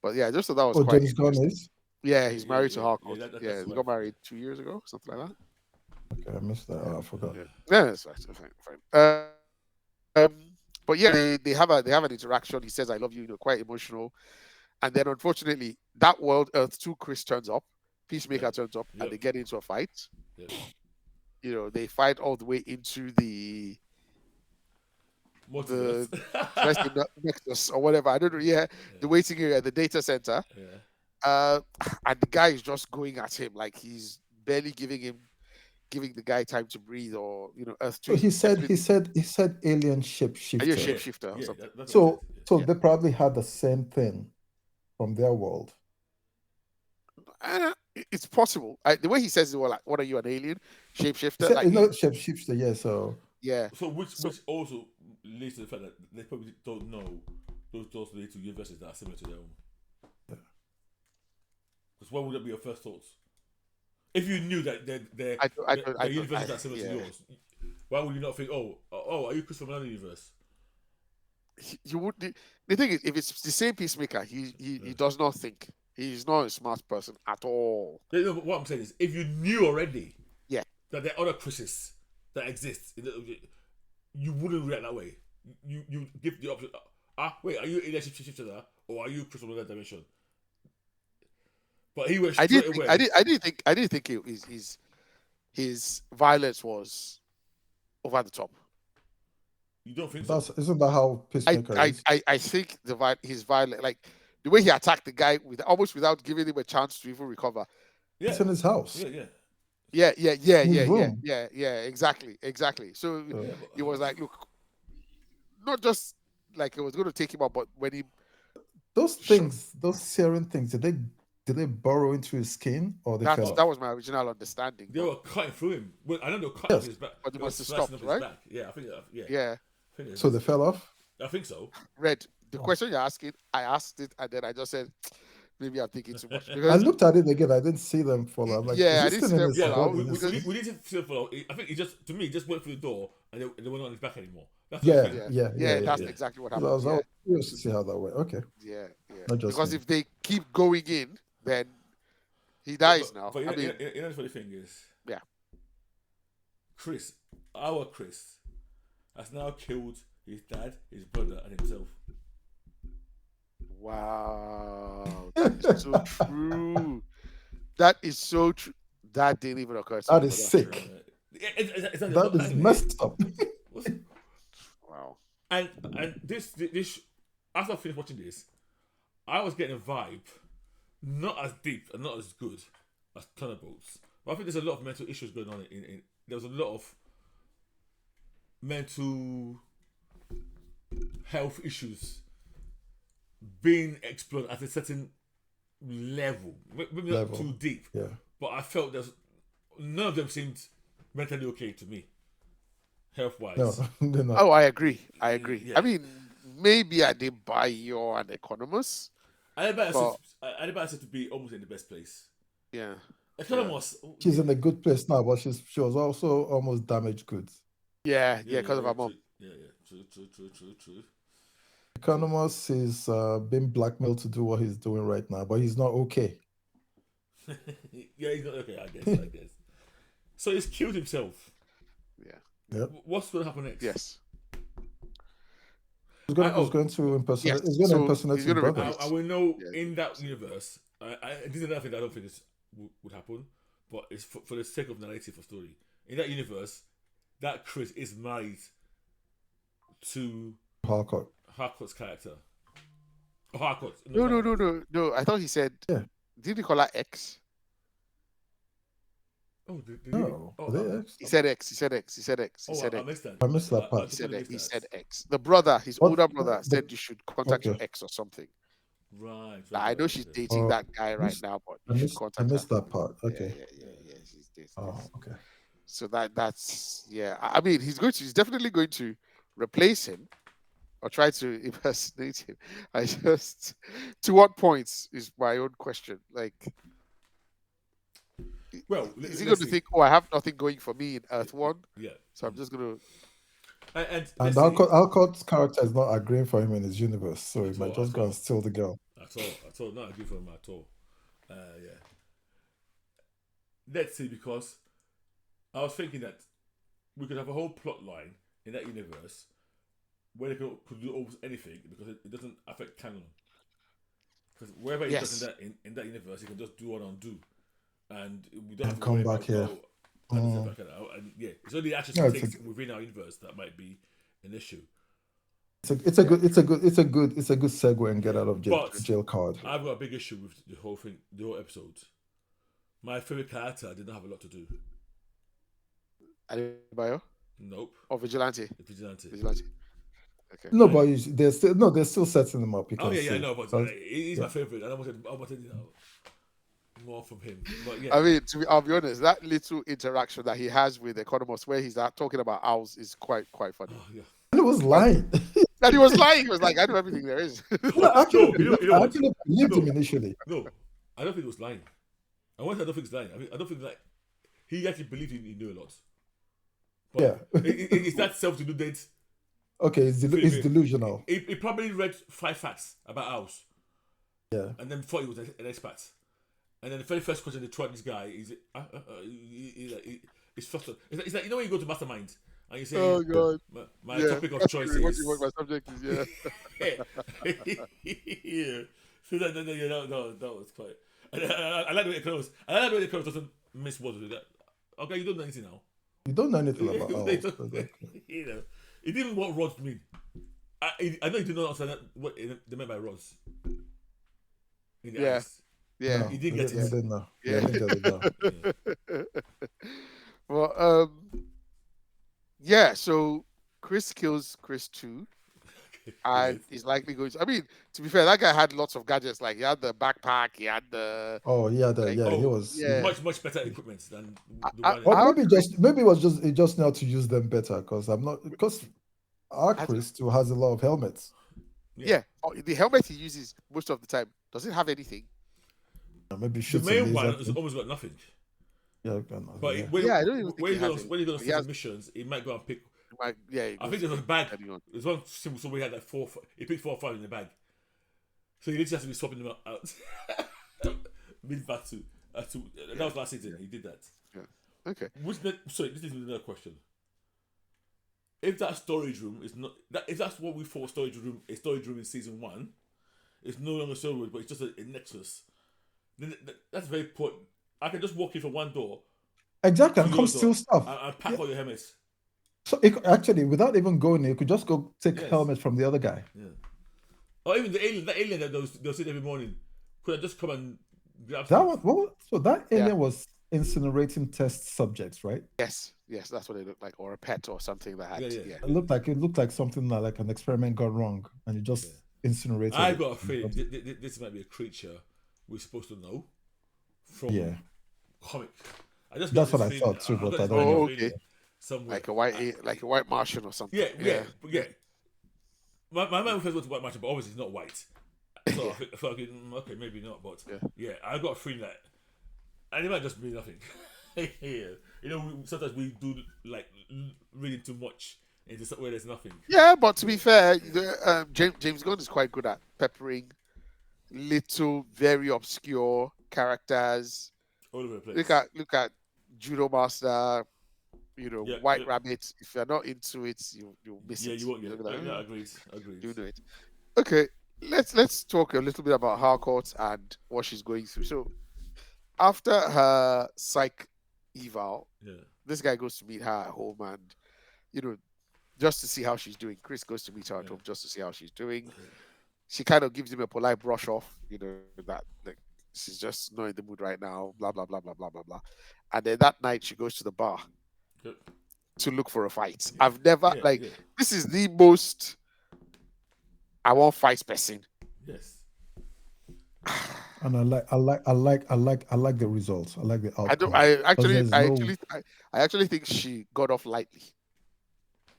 B: But yeah, just so that was quite
C: James Gunn is.
B: Yeah, he's married to Harcourt.
D: That's
B: he got married 2 years ago, something like that.
C: Okay, I missed that. Oh, I forgot.
B: Yeah, that's fine. But yeah, they have an interaction. He says, "I love you," quite emotional. And then, unfortunately, that world, Earth 2, Chris turns up, Peacemaker turns up, and they get into a fight. They fight all the way into the Nexus or whatever. I don't know. The waiting area, the data center. And the guy is just going at him like he's barely giving the guy time to breathe, or Earth 2.
C: So he said alien shapeshifter.
B: Are you a shapeshifter or something?
C: So they probably had the same thing from their world.
B: It's possible. The way he says it, well, like, what are you, an alien shapeshifter?
C: Shapeshifter, yeah. So
D: So which also leads to the fact that they probably don't know those little universes that are similar to their own. Because what would that be your first thoughts? If you knew that the universes are similar to yours, why would you not think, oh, are you Chris from another universe?
B: You would. The thing is, if it's the same Peacemaker, he does not think. He's not a smart person at all.
D: No, but what I'm saying is, if you knew already, that there are other Chris's that exist, you wouldn't react that way. You give the option. Wait, are you alien shifter or are you Chris from another dimension? But he went straight away.
B: I didn't think his violence was over the top.
D: You don't think so?
C: Isn't that how Peacemaker is?
B: I think his violence, like the way he attacked the guy almost without giving him a chance to even recover.
C: It's in his house.
B: Yeah. Exactly. So it was like, look, not just like it was going to take him out, but when he
C: those searing things, did they burrow into his skin or they fell off?
B: That was my original understanding.
D: They were cutting through him. Well, I know they were cutting his back.
B: But they must have stopped, right?
D: Yeah, I think.
B: Yeah.
C: So they fell off?
D: I think so.
B: Red, the question you're asking, I asked it, and then I just said, maybe I'm thinking too much.
C: I looked at it again. I didn't see them fall out. Like,
B: I didn't see them fall out.
D: We didn't see them fall out. I think he just went through the door, and they weren't on his back anymore. That's what
C: Yeah,
D: it
C: yeah,
B: yeah. That's
C: yeah.
B: exactly what
C: I
B: happened.
C: was
B: Yeah,
C: curious to see how that went. Okay,
B: yeah, yeah.
C: not just
B: Because
C: me.
B: if they keep going in, then he
D: But,
B: dies now.
D: but
B: I mean,
D: you know the funny thing is,
B: yeah.
D: Chris, our Chris, has now killed his dad, his brother, and himself.
B: Wow, that is so true. That is so true. That didn't even occur to me.
C: That
B: But
C: is
B: that's true.
C: sick.
D: Not
C: That is
D: anyway.
C: messed up.
B: Wow.
D: And this after I finished watching this, I was getting a vibe, not as deep and not as good as Thunderbolts. But I think there's a lot of mental issues going on. There was a lot of mental health issues being explored at a certain level, maybe not too deep.
C: Yeah.
D: But I felt none of them seemed mentally okay to me, health wise.
C: No, they're not.
B: Oh, I agree. I agree.
D: Yeah.
B: I mean, maybe I did buy you're an economist.
D: Anybody said to be almost in the best place.
B: Yeah.
D: Economist.
C: She's in a good place now, but she was also almost damaged goods.
B: Yeah, because of her mom.
D: True.
C: Economist is being blackmailed to do what he's doing right now, but he's not okay.
D: Yeah, he's not okay, I guess. So he's killed himself.
B: Yeah.
C: Yep.
D: What's going to happen next?
B: Yes.
C: He's going to impersonate.
B: Yes.
C: He's going to
B: So
C: impersonate
B: he's
C: his
B: gonna
C: brother.
B: replace-
D: I will know
B: Yeah,
D: in that universe. This is another thing that I don't think would happen, but it's for the sake of narrative for story. In that universe, that Chris is married to
C: Harcourt.
D: Harcourt's character. Oh, Harcourt.
B: No. I thought he said.
C: Yeah.
B: Did he call her X?
D: Oh, did
C: No,
D: he?
B: He
C: they
B: said X. He said X. He said X. He
D: Oh,
B: said
D: I
B: X.
D: missed that.
C: I missed that part.
B: He said
D: totally
B: X. He
D: missed
B: said
D: that.
B: X. The brother, his
C: What-
B: older brother,
C: the-
B: said you should contact your
C: okay.
B: ex or something.
D: Right.
B: Like, I know she's dating
C: Oh,
B: that guy right
C: missed-
B: now, but
C: I
B: you should
C: missed, I
B: contact her.
C: missed that part. Okay.
B: Yeah. She's dating.
C: Oh, okay.
B: So that's yeah. I mean, he's definitely going to replace him or try to impersonate him. I just to what points is my own question. Like,
D: Well,
B: is he going to think, oh, I have nothing going for me in Earth One,
D: Yeah.
B: so I'm just going to.
D: And
C: And
D: let's see.
C: Alcott's character is not agreeing for him in his universe, so he
D: At
C: might
D: all,
C: just
D: at
C: go
D: all.
C: and steal the girl.
D: At all. Not agree for him at all. Yeah. Let's see, because I was thinking that we could have a whole plot line in that universe where they could do almost anything because it doesn't affect canon. Because wherever he does in that universe, he can just do what undo, and we don't have to
C: come
D: worry
C: back
D: about,
C: here.
D: and yeah, it's only actions
C: No,
D: he
C: it's
D: takes within our universe that might be an issue.
C: It's a good segue and get out of
D: But
C: jail card.
D: I've got a big issue with the whole thing, the whole episode. My favorite character did not have a lot to do.
B: Adebayo
D: Nope.
B: or Vigilante?
D: Vigilante.
B: Okay.
C: No, but they're still setting him up. You
D: Oh
C: can
D: yeah,
C: see.
D: I know, but he's my favorite, and I wanted more from him. But yeah,
B: I mean, I'll be honest, that little interaction that he has with Economist where he's talking about owls is quite funny.
D: oh, yeah.
C: And it was lying.
B: And he was lying. He was like, I know everything there is.
C: I actually
D: what?
C: believed him initially.
D: No, I don't think he was lying. I don't think he's lying. I don't think he actually believed he knew a lot. But
C: Yeah.
D: It's that self-deluded.
C: Okay, it's delusional.
D: He probably read 5 facts about owls.
C: Yeah.
D: And then thought he was an expert. And then the very first question they throw at this guy is, he's frustrated. It's like, you know when you go to Mastermind and you say,
B: Oh, God.
D: My topic of choice is...
B: What my subject is, yeah.
D: Yeah. So that was quite... I like the way it closed. I like the way it closed doesn't miss words with that. Okay, you don't know anything now.
C: You don't know anything about owls.
D: You know, it didn't what rods mean. I know you did not understand what they meant by rods. In the eyes.
B: Yeah.
C: No,
D: He didn't get
C: he
D: it.
C: didn't know.
B: Yeah.
C: He didn't get it, no.
B: Well, yeah, so Chris kills Chris 2. And he's likely going to. I mean, to be fair, that guy had lots of gadgets. Like he had the backpack, he had the.
C: Oh yeah,
B: Like,
C: he was.
B: yeah.
D: much better equipment than the
B: I-
D: one.
C: Or maybe it was just now to use them better because our Chris still has a lot of helmets.
B: Yeah. Oh, the helmet he uses most of the time doesn't have anything.
C: Maybe
D: The
C: shoots
D: main one has almost got nothing.
C: Yeah,
D: But
C: yeah.
D: when,
B: Yeah, I don't even think
D: when
B: he
D: he
B: has
D: goes
B: it.
D: when he goes
B: He
D: for
B: has-
D: the missions, he might go and pick I think there was a bag. There's one simple somewhere he had like 4. He picked 4 or 5 in the bag, so he literally has to be swapping them out. Mid back to that was last season. He did that.
B: Yeah. Okay.
D: Sorry, this is another question. If that storage room is not if that's what we thought a storage room in season 1, it's no longer storage room, but it's just a nexus. Then that's very important. I can just walk in from one door.
C: Exactly, and come steal stuff.
D: And pack all your helmets.
C: So actually, without even going, you could just go take helmet from the other guy.
D: Yeah. Or even the alien that they'll see every morning could have just come and grab
C: that one. So that alien was incinerating test subjects, right?
B: Yes, that's what it looked like, or a pet or something that had. Yeah.
C: It looked like something like an experiment gone wrong, and you just incinerated.
D: I got a feeling this might be a creature we're supposed to know from comic.
C: That's what I thought too, but I don't know.
B: Okay. Somewhere. Like a white Martian or something.
D: Yeah. My mind first went to white Martian, but obviously it's not white. So I thought, okay, maybe not, but I got a feeling that, and it might just be nothing. Sometimes we do like reading too much into where there's nothing.
B: Yeah, but to be fair, James Gunn is quite good at peppering little, very obscure characters.
D: All over the place.
B: Look at Judo Master. White Rabbit. If you're not into it, you'll miss it.
D: Yeah, you won't get it. Agreed.
B: You know it. Okay, let's talk a little bit about Harcourt and what she's going through. So, after her psych eval, this guy goes to meet her at home, and just to see how she's doing. Chris goes to meet her at home just to see how she's doing. She kind of gives him a polite brush off, that like she's just not in the mood right now. Blah blah blah blah blah blah blah. And then that night she goes to the bar to look for a fight. I've never this is the most I want fight person.
D: Yes.
C: And I like the results. I like the outcome.
B: I actually think she got off lightly.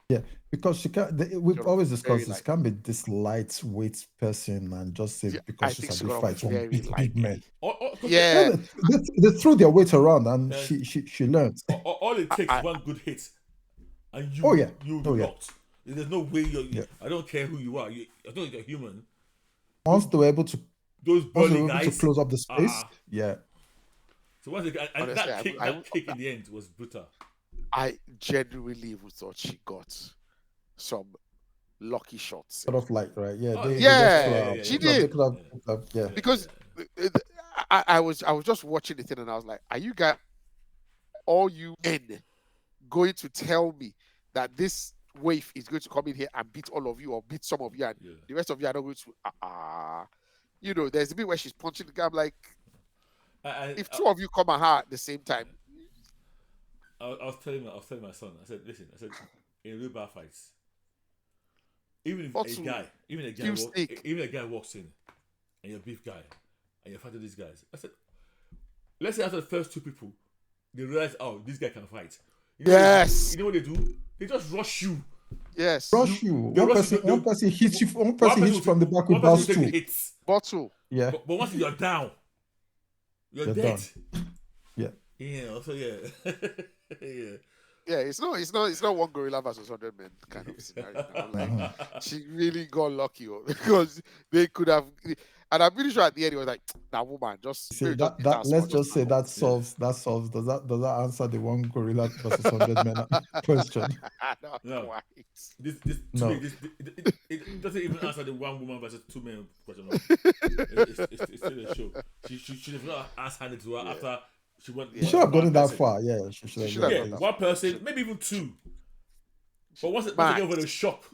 C: Yeah, because she can't. We've always discussed this. Can't be this lightweight person and just say because she's a big fight one big man. They threw their weight around and she learns.
D: All it takes is one good hit, and you'll be knocked. There's no way I don't care who you are. I don't think you're human.
C: Once they were able to,
D: those burly guys
C: to close up the space,
D: So that kick in the end was brutal.
B: I genuinely even thought she got some lucky shots.
C: Sort of like, right?
B: She did. Because I was just watching the thing and I was like, are you guys, all you men, going to tell me that this wave is going to come in here and beat all of you or beat some of you and the rest of you are not going to there's a bit where she's punching the guy. I'm like, if two of you come at her at the same time.
D: I was telling my son, I said, listen, in real bar fights, even a guy walks in and you're a beef guy and you're fighting these guys. I said, let's say after the first 2 people, they realize, this guy can fight. You know what they do? They just rush you.
B: Yes.
C: Rush you. One person hits you. One person hits you from the back with
B: bottle.
C: Yeah.
D: But once you're down, you're dead.
C: Done. Yeah.
B: Yeah, it's not one gorilla versus 100 men kind of scenario. She really got lucky because they could have, and I'm pretty sure at the end it was like, "Now, woman, just
C: see that. Let's just say that solves. That solves. Does that answer the one gorilla versus 100 men question?
D: No. This it doesn't even answer the one woman versus 2 men question. It's still a show. She should have not asked handed to her after. She should
C: have gone that far. Yeah, she should have.
D: One person, maybe even 2. But once you get over the shock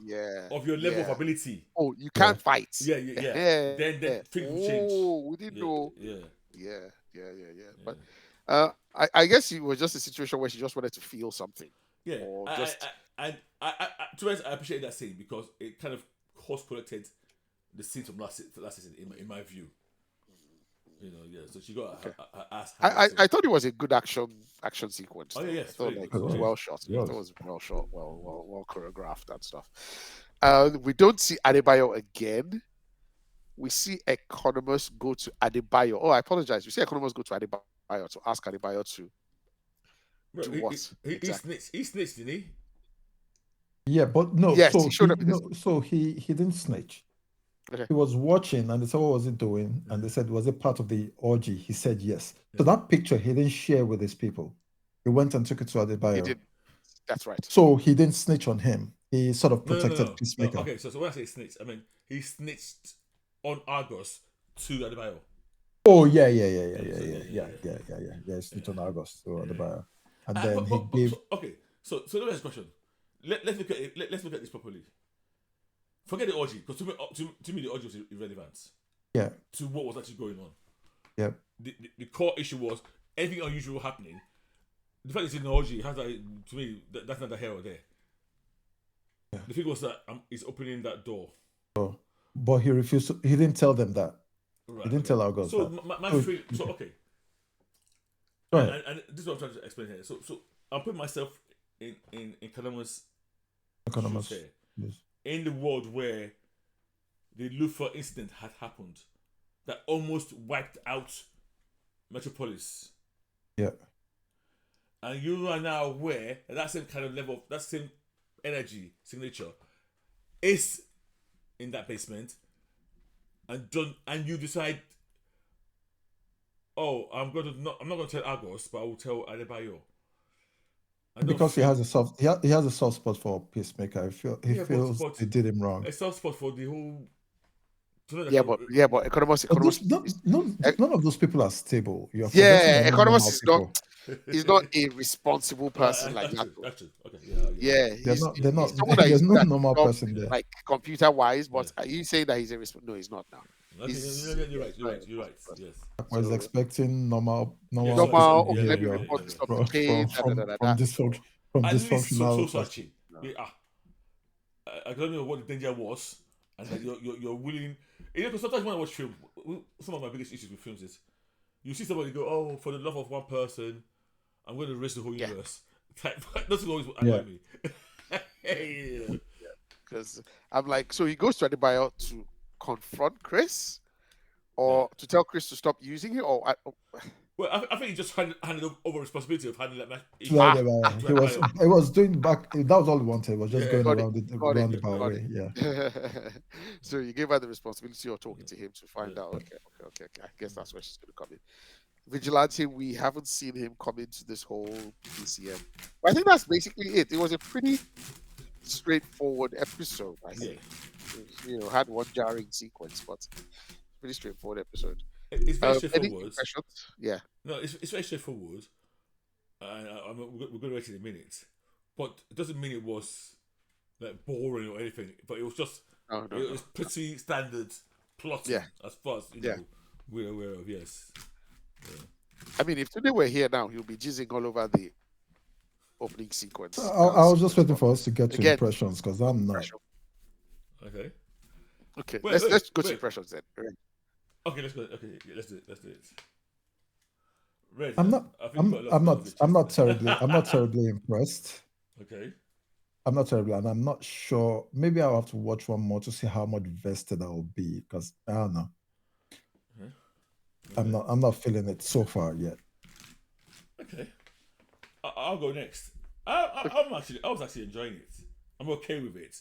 D: of your level of ability.
B: Oh, you can't fight.
D: Yeah. Then things will change.
B: Oh, we didn't know. Yeah. But I guess it was just a situation where she just wanted to feel something.
D: Yeah. I appreciate that scene because it kind of course-corrected the scenes from last season, in my view. So she got her ass.
B: I thought it was a good action sequence.
D: Oh yes,
B: I thought it was well shot. It was well shot, well choreographed and stuff. We don't see Adebayo again. We see Economos go to Adebayo. Oh, I apologize. We see Economos go to Adebayo to ask Adebayo to do what?
D: He snitched, didn't he?
C: Yeah, but no.
B: Yes,
C: So
B: he showed up in this.
C: he didn't snitch.
B: Okay.
C: He was watching, and they said, "What was he doing?" And they said, "Was it part of the orgy?" He said, "Yes." So that picture he didn't share with his people. He went and took it to Adebayo.
B: He did. That's right.
C: So he didn't snitch on him. He sort of protected Peacemaker.
D: No. Okay, so when I say snitch, I mean he snitched on Argos to Adebayo.
C: Oh yeah. He snitched on Argos to Adebayo, and then he gave.
D: So let me ask a question. Let's look at it. Let's look at this properly. Forget the orgy, because to me the orgy was irrelevant.
C: Yeah.
D: To what was actually going on.
C: Yeah.
D: The core issue was anything unusual happening. The fact it's in the orgy has to me that's not the hell there. Yeah. The thing was that he's opening that door.
C: Oh, but he refused. He didn't tell them that. Right, he didn't tell Argos
D: so
C: that.
D: My free. So okay.
C: Go ahead.
D: And this is what I'm trying to explain here. So I'll put myself in Economos' shoes here. Yes. In the world where the Lufa incident had happened, that almost wiped out Metropolis.
C: Yeah.
D: And you are now aware that same kind of level, that same energy signature is in that basement, and you decide, I'm not going to tell Argos, but I will tell Adebayo.
C: Because he has a soft spot for Peacemaker. He feels they did him wrong.
D: A soft spot for the whole.
B: But Economos.
C: None of those people are stable.
B: Economos is not. He's not a responsible person like that.
D: Actually, okay,
C: yeah. They're not. There's no normal person there.
B: Like computer wise, but are you saying that he's a responsible? No, he's not now.
D: You're right. Yes.
C: I was expecting normal.
B: Okay, let me report this from
C: dysfunctional.
D: So searching. I don't know what the danger was, and that you're willing. Because sometimes when I watch film, some of my biggest issues with films is you see somebody go, for the love of one person, I'm going to risk the whole universe. That's always annoy me.
B: Because I'm like, so he goes to Adebayo to confront Chris, or to tell Chris to stop using it, or
D: well, I think he just handed over responsibility of handling that match.
C: He was doing back. That was all he wanted. He was just going around the way. Yeah.
B: So you gave her the responsibility of talking to him to find out. Okay. I guess that's where she's going to come in. Vigilante, we haven't seen him come into this whole PCM. But I think that's basically it. It was a pretty straightforward episode. I think. Had one jarring sequence, but pretty straightforward episode.
D: It's very straightforward.
B: Yeah.
D: No, it's very straightforward. We're going to wait in a minute, but it doesn't mean it was like boring or anything. But it was just it was pretty standard plot. As far as we're aware of. Yes. Yeah.
B: I mean, if today were here now, he'll be jizzing all over the opening sequence.
C: I was just waiting for us to get to impressions because I'm not.
D: Okay.
B: Let's go to impressions then. Right.
D: Okay, let's go. Okay, let's do it. Red,
C: I'm not terribly impressed.
D: Okay.
C: I'm not terribly, and I'm not sure. Maybe I'll have to watch one more to see how much vested I'll be, because I don't know. Okay. I'm not feeling it so far yet.
D: Okay. I'll go next. I was actually enjoying it. I'm okay with it.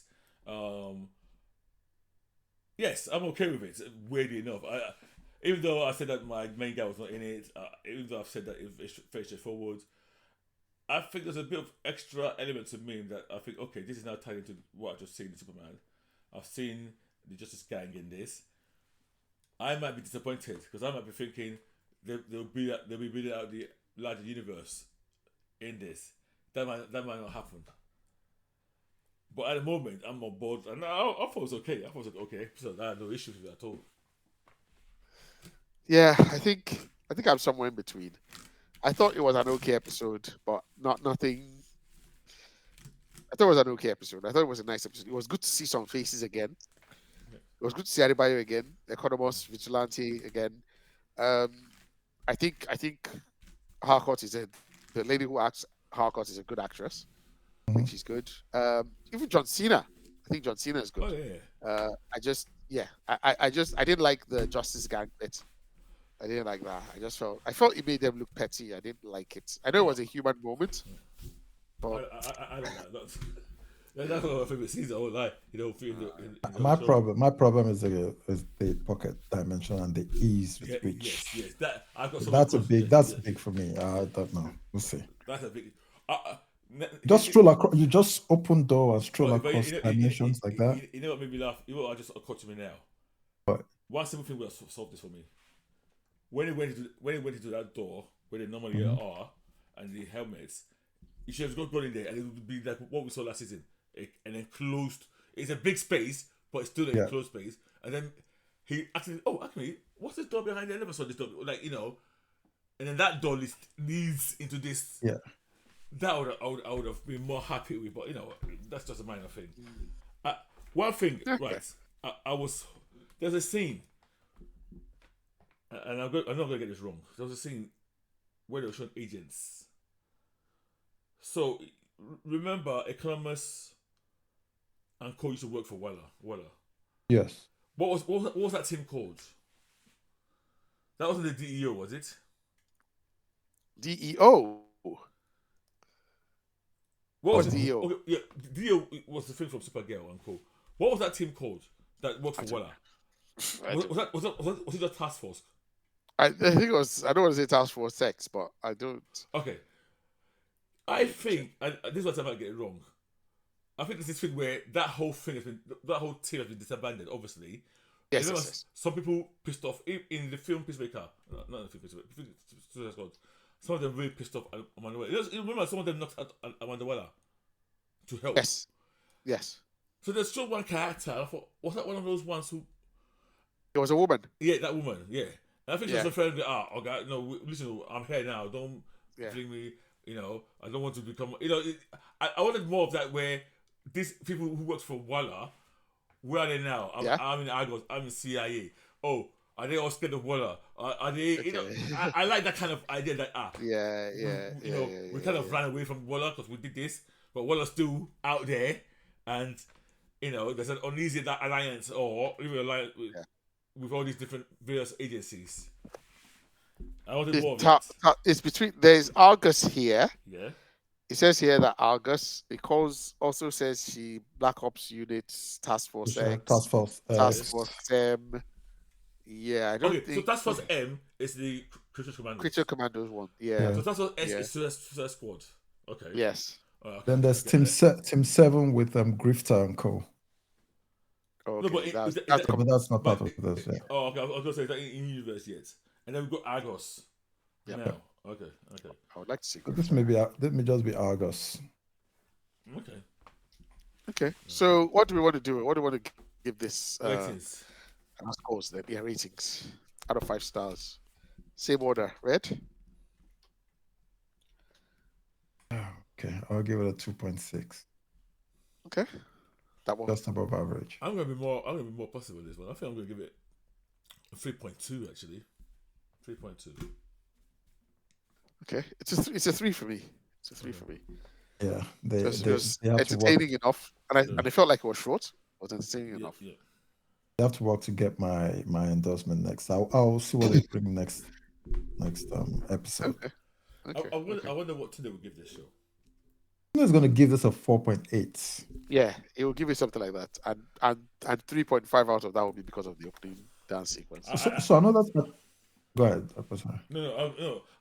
D: Yes, I'm okay with it. Weirdly enough, even though I said that my main guy was not in it, even though I've said that it's very straightforward, I think there's a bit of extra element to me that I think, okay, this is now tied into what I've just seen in Superman. I've seen the Justice Gang in this. I might be disappointed because I might be thinking they'll be building out the larger universe in this. That might not happen. But at the moment, I'm on board, and I thought it was okay. I thought it was okay. So I had no issues with it at all.
B: Yeah, I think I'm somewhere in between. I thought it was an okay episode, but nothing. I thought it was an okay episode. I thought it was a nice episode. It was good to see some faces again. It was good to see Adebayo again, Economos, Vigilante again. I think Harcourt the lady who acts Harcourt is a good actress. I think she's good. Even John Cena. I think John Cena is good.
D: Oh, yeah.
B: I didn't like the Justice Gang bit. I didn't like that. I felt it made them look petty. I didn't like it. I know it was a human moment, but
D: I like that. That's one of my favorite scenes. I won't lie.
C: My problem is the pocket dimension and the ease with which.
D: Yes. That's
C: big for me. I don't know. We'll see.
D: That's a big.
C: Just stroll across. You just open door and stroll across dimensions like that.
D: You know what made me laugh? You know what just occurred to me now?
C: What?
D: One simple thing would have solved this for me. When he went into that door where they normally are and the helmets, he should have gone in there and it would be like what we saw last season, an enclosed. It's a big space, but it's still an enclosed space. And then he actually, what's this door behind there? I never saw this door. Like and then that door leads into this.
C: Yeah.
D: That I would have been more happy with, but that's just a minor thing. One thing, right? There's a scene, and I'm not gonna get this wrong. There was a scene where they were showing agents. So remember, Economist and Co used to work for Walla.
C: Yes.
D: What was that team called? That wasn't the DEO, was it?
B: DEO.
D: What was
B: DEO?
D: Okay, yeah, DEO was the thing from Supergirl and Co. What was that team called that worked for Walla? Was it just Task Force?
B: I think it was. I don't want to say Task Force X, but I don't.
D: Okay. I think, and this is what I might get it wrong. I think there's this thing where that whole team has been disbanded. Obviously,
B: Yes.
D: Some people pissed off in the film Peacemaker. Not in the film Peacemaker. Some of them really pissed off Amanda Waller. You remember some of them knocked out Amanda Waller to help.
B: Yes.
D: So there's still one character. I thought, was that one of those ones who?
B: It was a woman.
D: Yeah, that woman. Yeah. And I think she was referring to, okay, no, listen, I'm here now. Don't bring me. I don't want to become. I wanted more of that where these people who worked for Waller, where are they now? I'm in Argos. I'm in CIA. Oh, are they all scared of Waller? Are they? I like that kind of idea that we kind of ran away from Waller because we did this, but Waller's still out there, and there's an uneasy alliance or even alliance with all these different various agencies. I wanted more of it.
B: It's between. There's Argus here.
D: Yeah.
B: It says here that Argus. It also says she Black Ops units Task Force X.
C: Task Force
B: M. Yeah, I don't think.
D: So Task Force M is the Creature Commandos.
B: Creature Commandos one. Yeah.
D: So Task Force S is Suicide Squad. Okay.
B: Yes.
D: Okay.
C: Then there's Team 7 with Grifter and Co.
B: Okay.
D: No,
C: but that's not part of this. Yeah.
D: Oh, okay. I was gonna say that in universe yet, and then we've got Argos.
B: Yeah.
D: Now. Okay.
B: I would like to see.
C: This may just be Argos.
B: Okay. So what do we want to do? What do we want to give this?
D: Ratings.
B: Scores then. Yeah, ratings out of 5 stars. Same order. Red.
C: Okay, I'll give it a 2.6.
B: Okay. That one.
C: Just above average.
D: I'm gonna be more positive with this one. I think I'm gonna give it a 3.2 actually. 3.2.
B: Okay, it's a 3 for me. It's a 3 for me.
C: Yeah, they
B: entertaining enough, and I felt like it was short. It was entertaining enough.
C: Yeah. They have to work to get my endorsement next. I'll see what they bring next episode.
B: Okay.
D: I wonder what today will give this show.
C: It's going to give this a 4.8.
B: Yeah, it will give you something like that, and 3.5 out of that will be because of the opening dance sequence.
C: So I know that's not. Go ahead.
D: No.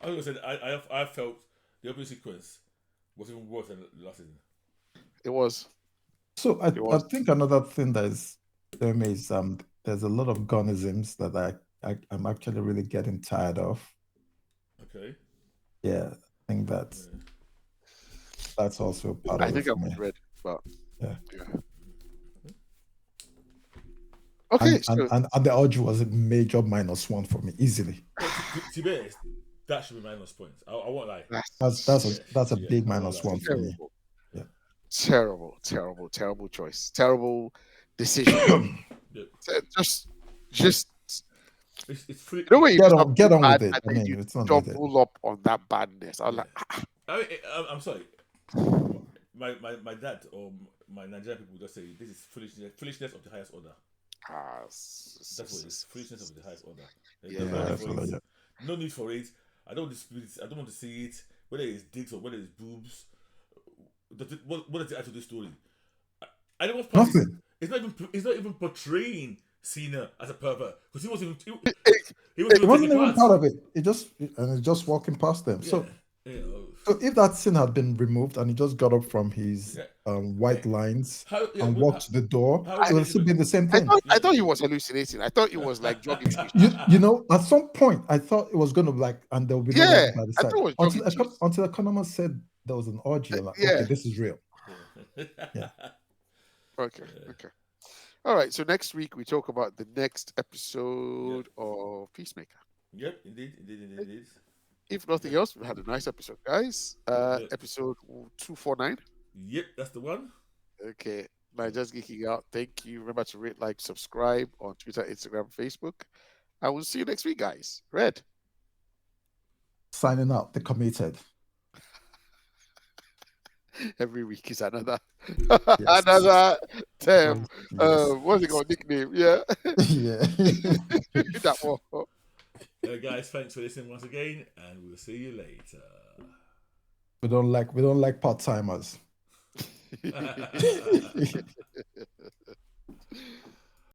D: I was going to say I felt the opening sequence was even worse than last season.
B: It was.
C: So I think another thing that is there's a lot of gunisms that I'm actually really getting tired of.
D: Okay.
C: Yeah, I think that's also part of it.
B: I think I'm ready, but
C: yeah.
B: Okay,
C: and the odds was a major -1 for me easily.
D: To be honest, that should be minus points. I won't lie.
C: That's a big -1 for me. Yeah.
B: Terrible choice. Terrible decision. Just.
D: It's free.
B: The way you
C: get on with it.
B: I mean,
C: it's not
B: double up on that badness. I'm like,
D: I'm sorry. My dad or my Nigerian people just say this is foolishness of the highest order. That's what it is. Foolishness of the highest order. No need for it. I don't dispute it. I don't want to see it. Whether it's dicks or whether it's boobs. What does it add to the story? And it was
C: Nothing.
D: It's not even portraying Cena as a pervert because he wasn't
C: even part of it. It just walking past them.
D: Yeah.
C: So if that scene had been removed and he just got up from his white lines and walked to the door, it would still been the same thing.
B: I thought he was hallucinating. I thought he was like jogging.
C: You know, at some point I thought it was going to like, and there would be no light by the side. Until Economist said there was an orgy. Like, okay, this is real. Yeah.
B: Okay. All right. So next week we talk about the next episode of Peacemaker.
D: Yep, indeed.
B: If nothing else, we had a nice episode, guys. Episode 249.
D: Yep, that's the one.
B: Okay. Naija's Geeking Out. Thank you. Remember to rate, like, subscribe on Twitter, Instagram, Facebook. I will see you next week, guys. Red.
C: Signing out. The Committed.
B: Every week is another another term. What's it called? Nickname? Yeah.
C: Yeah.
B: That one.
D: Guys, thanks for listening once again, and we'll see you later.
C: We don't like part timers.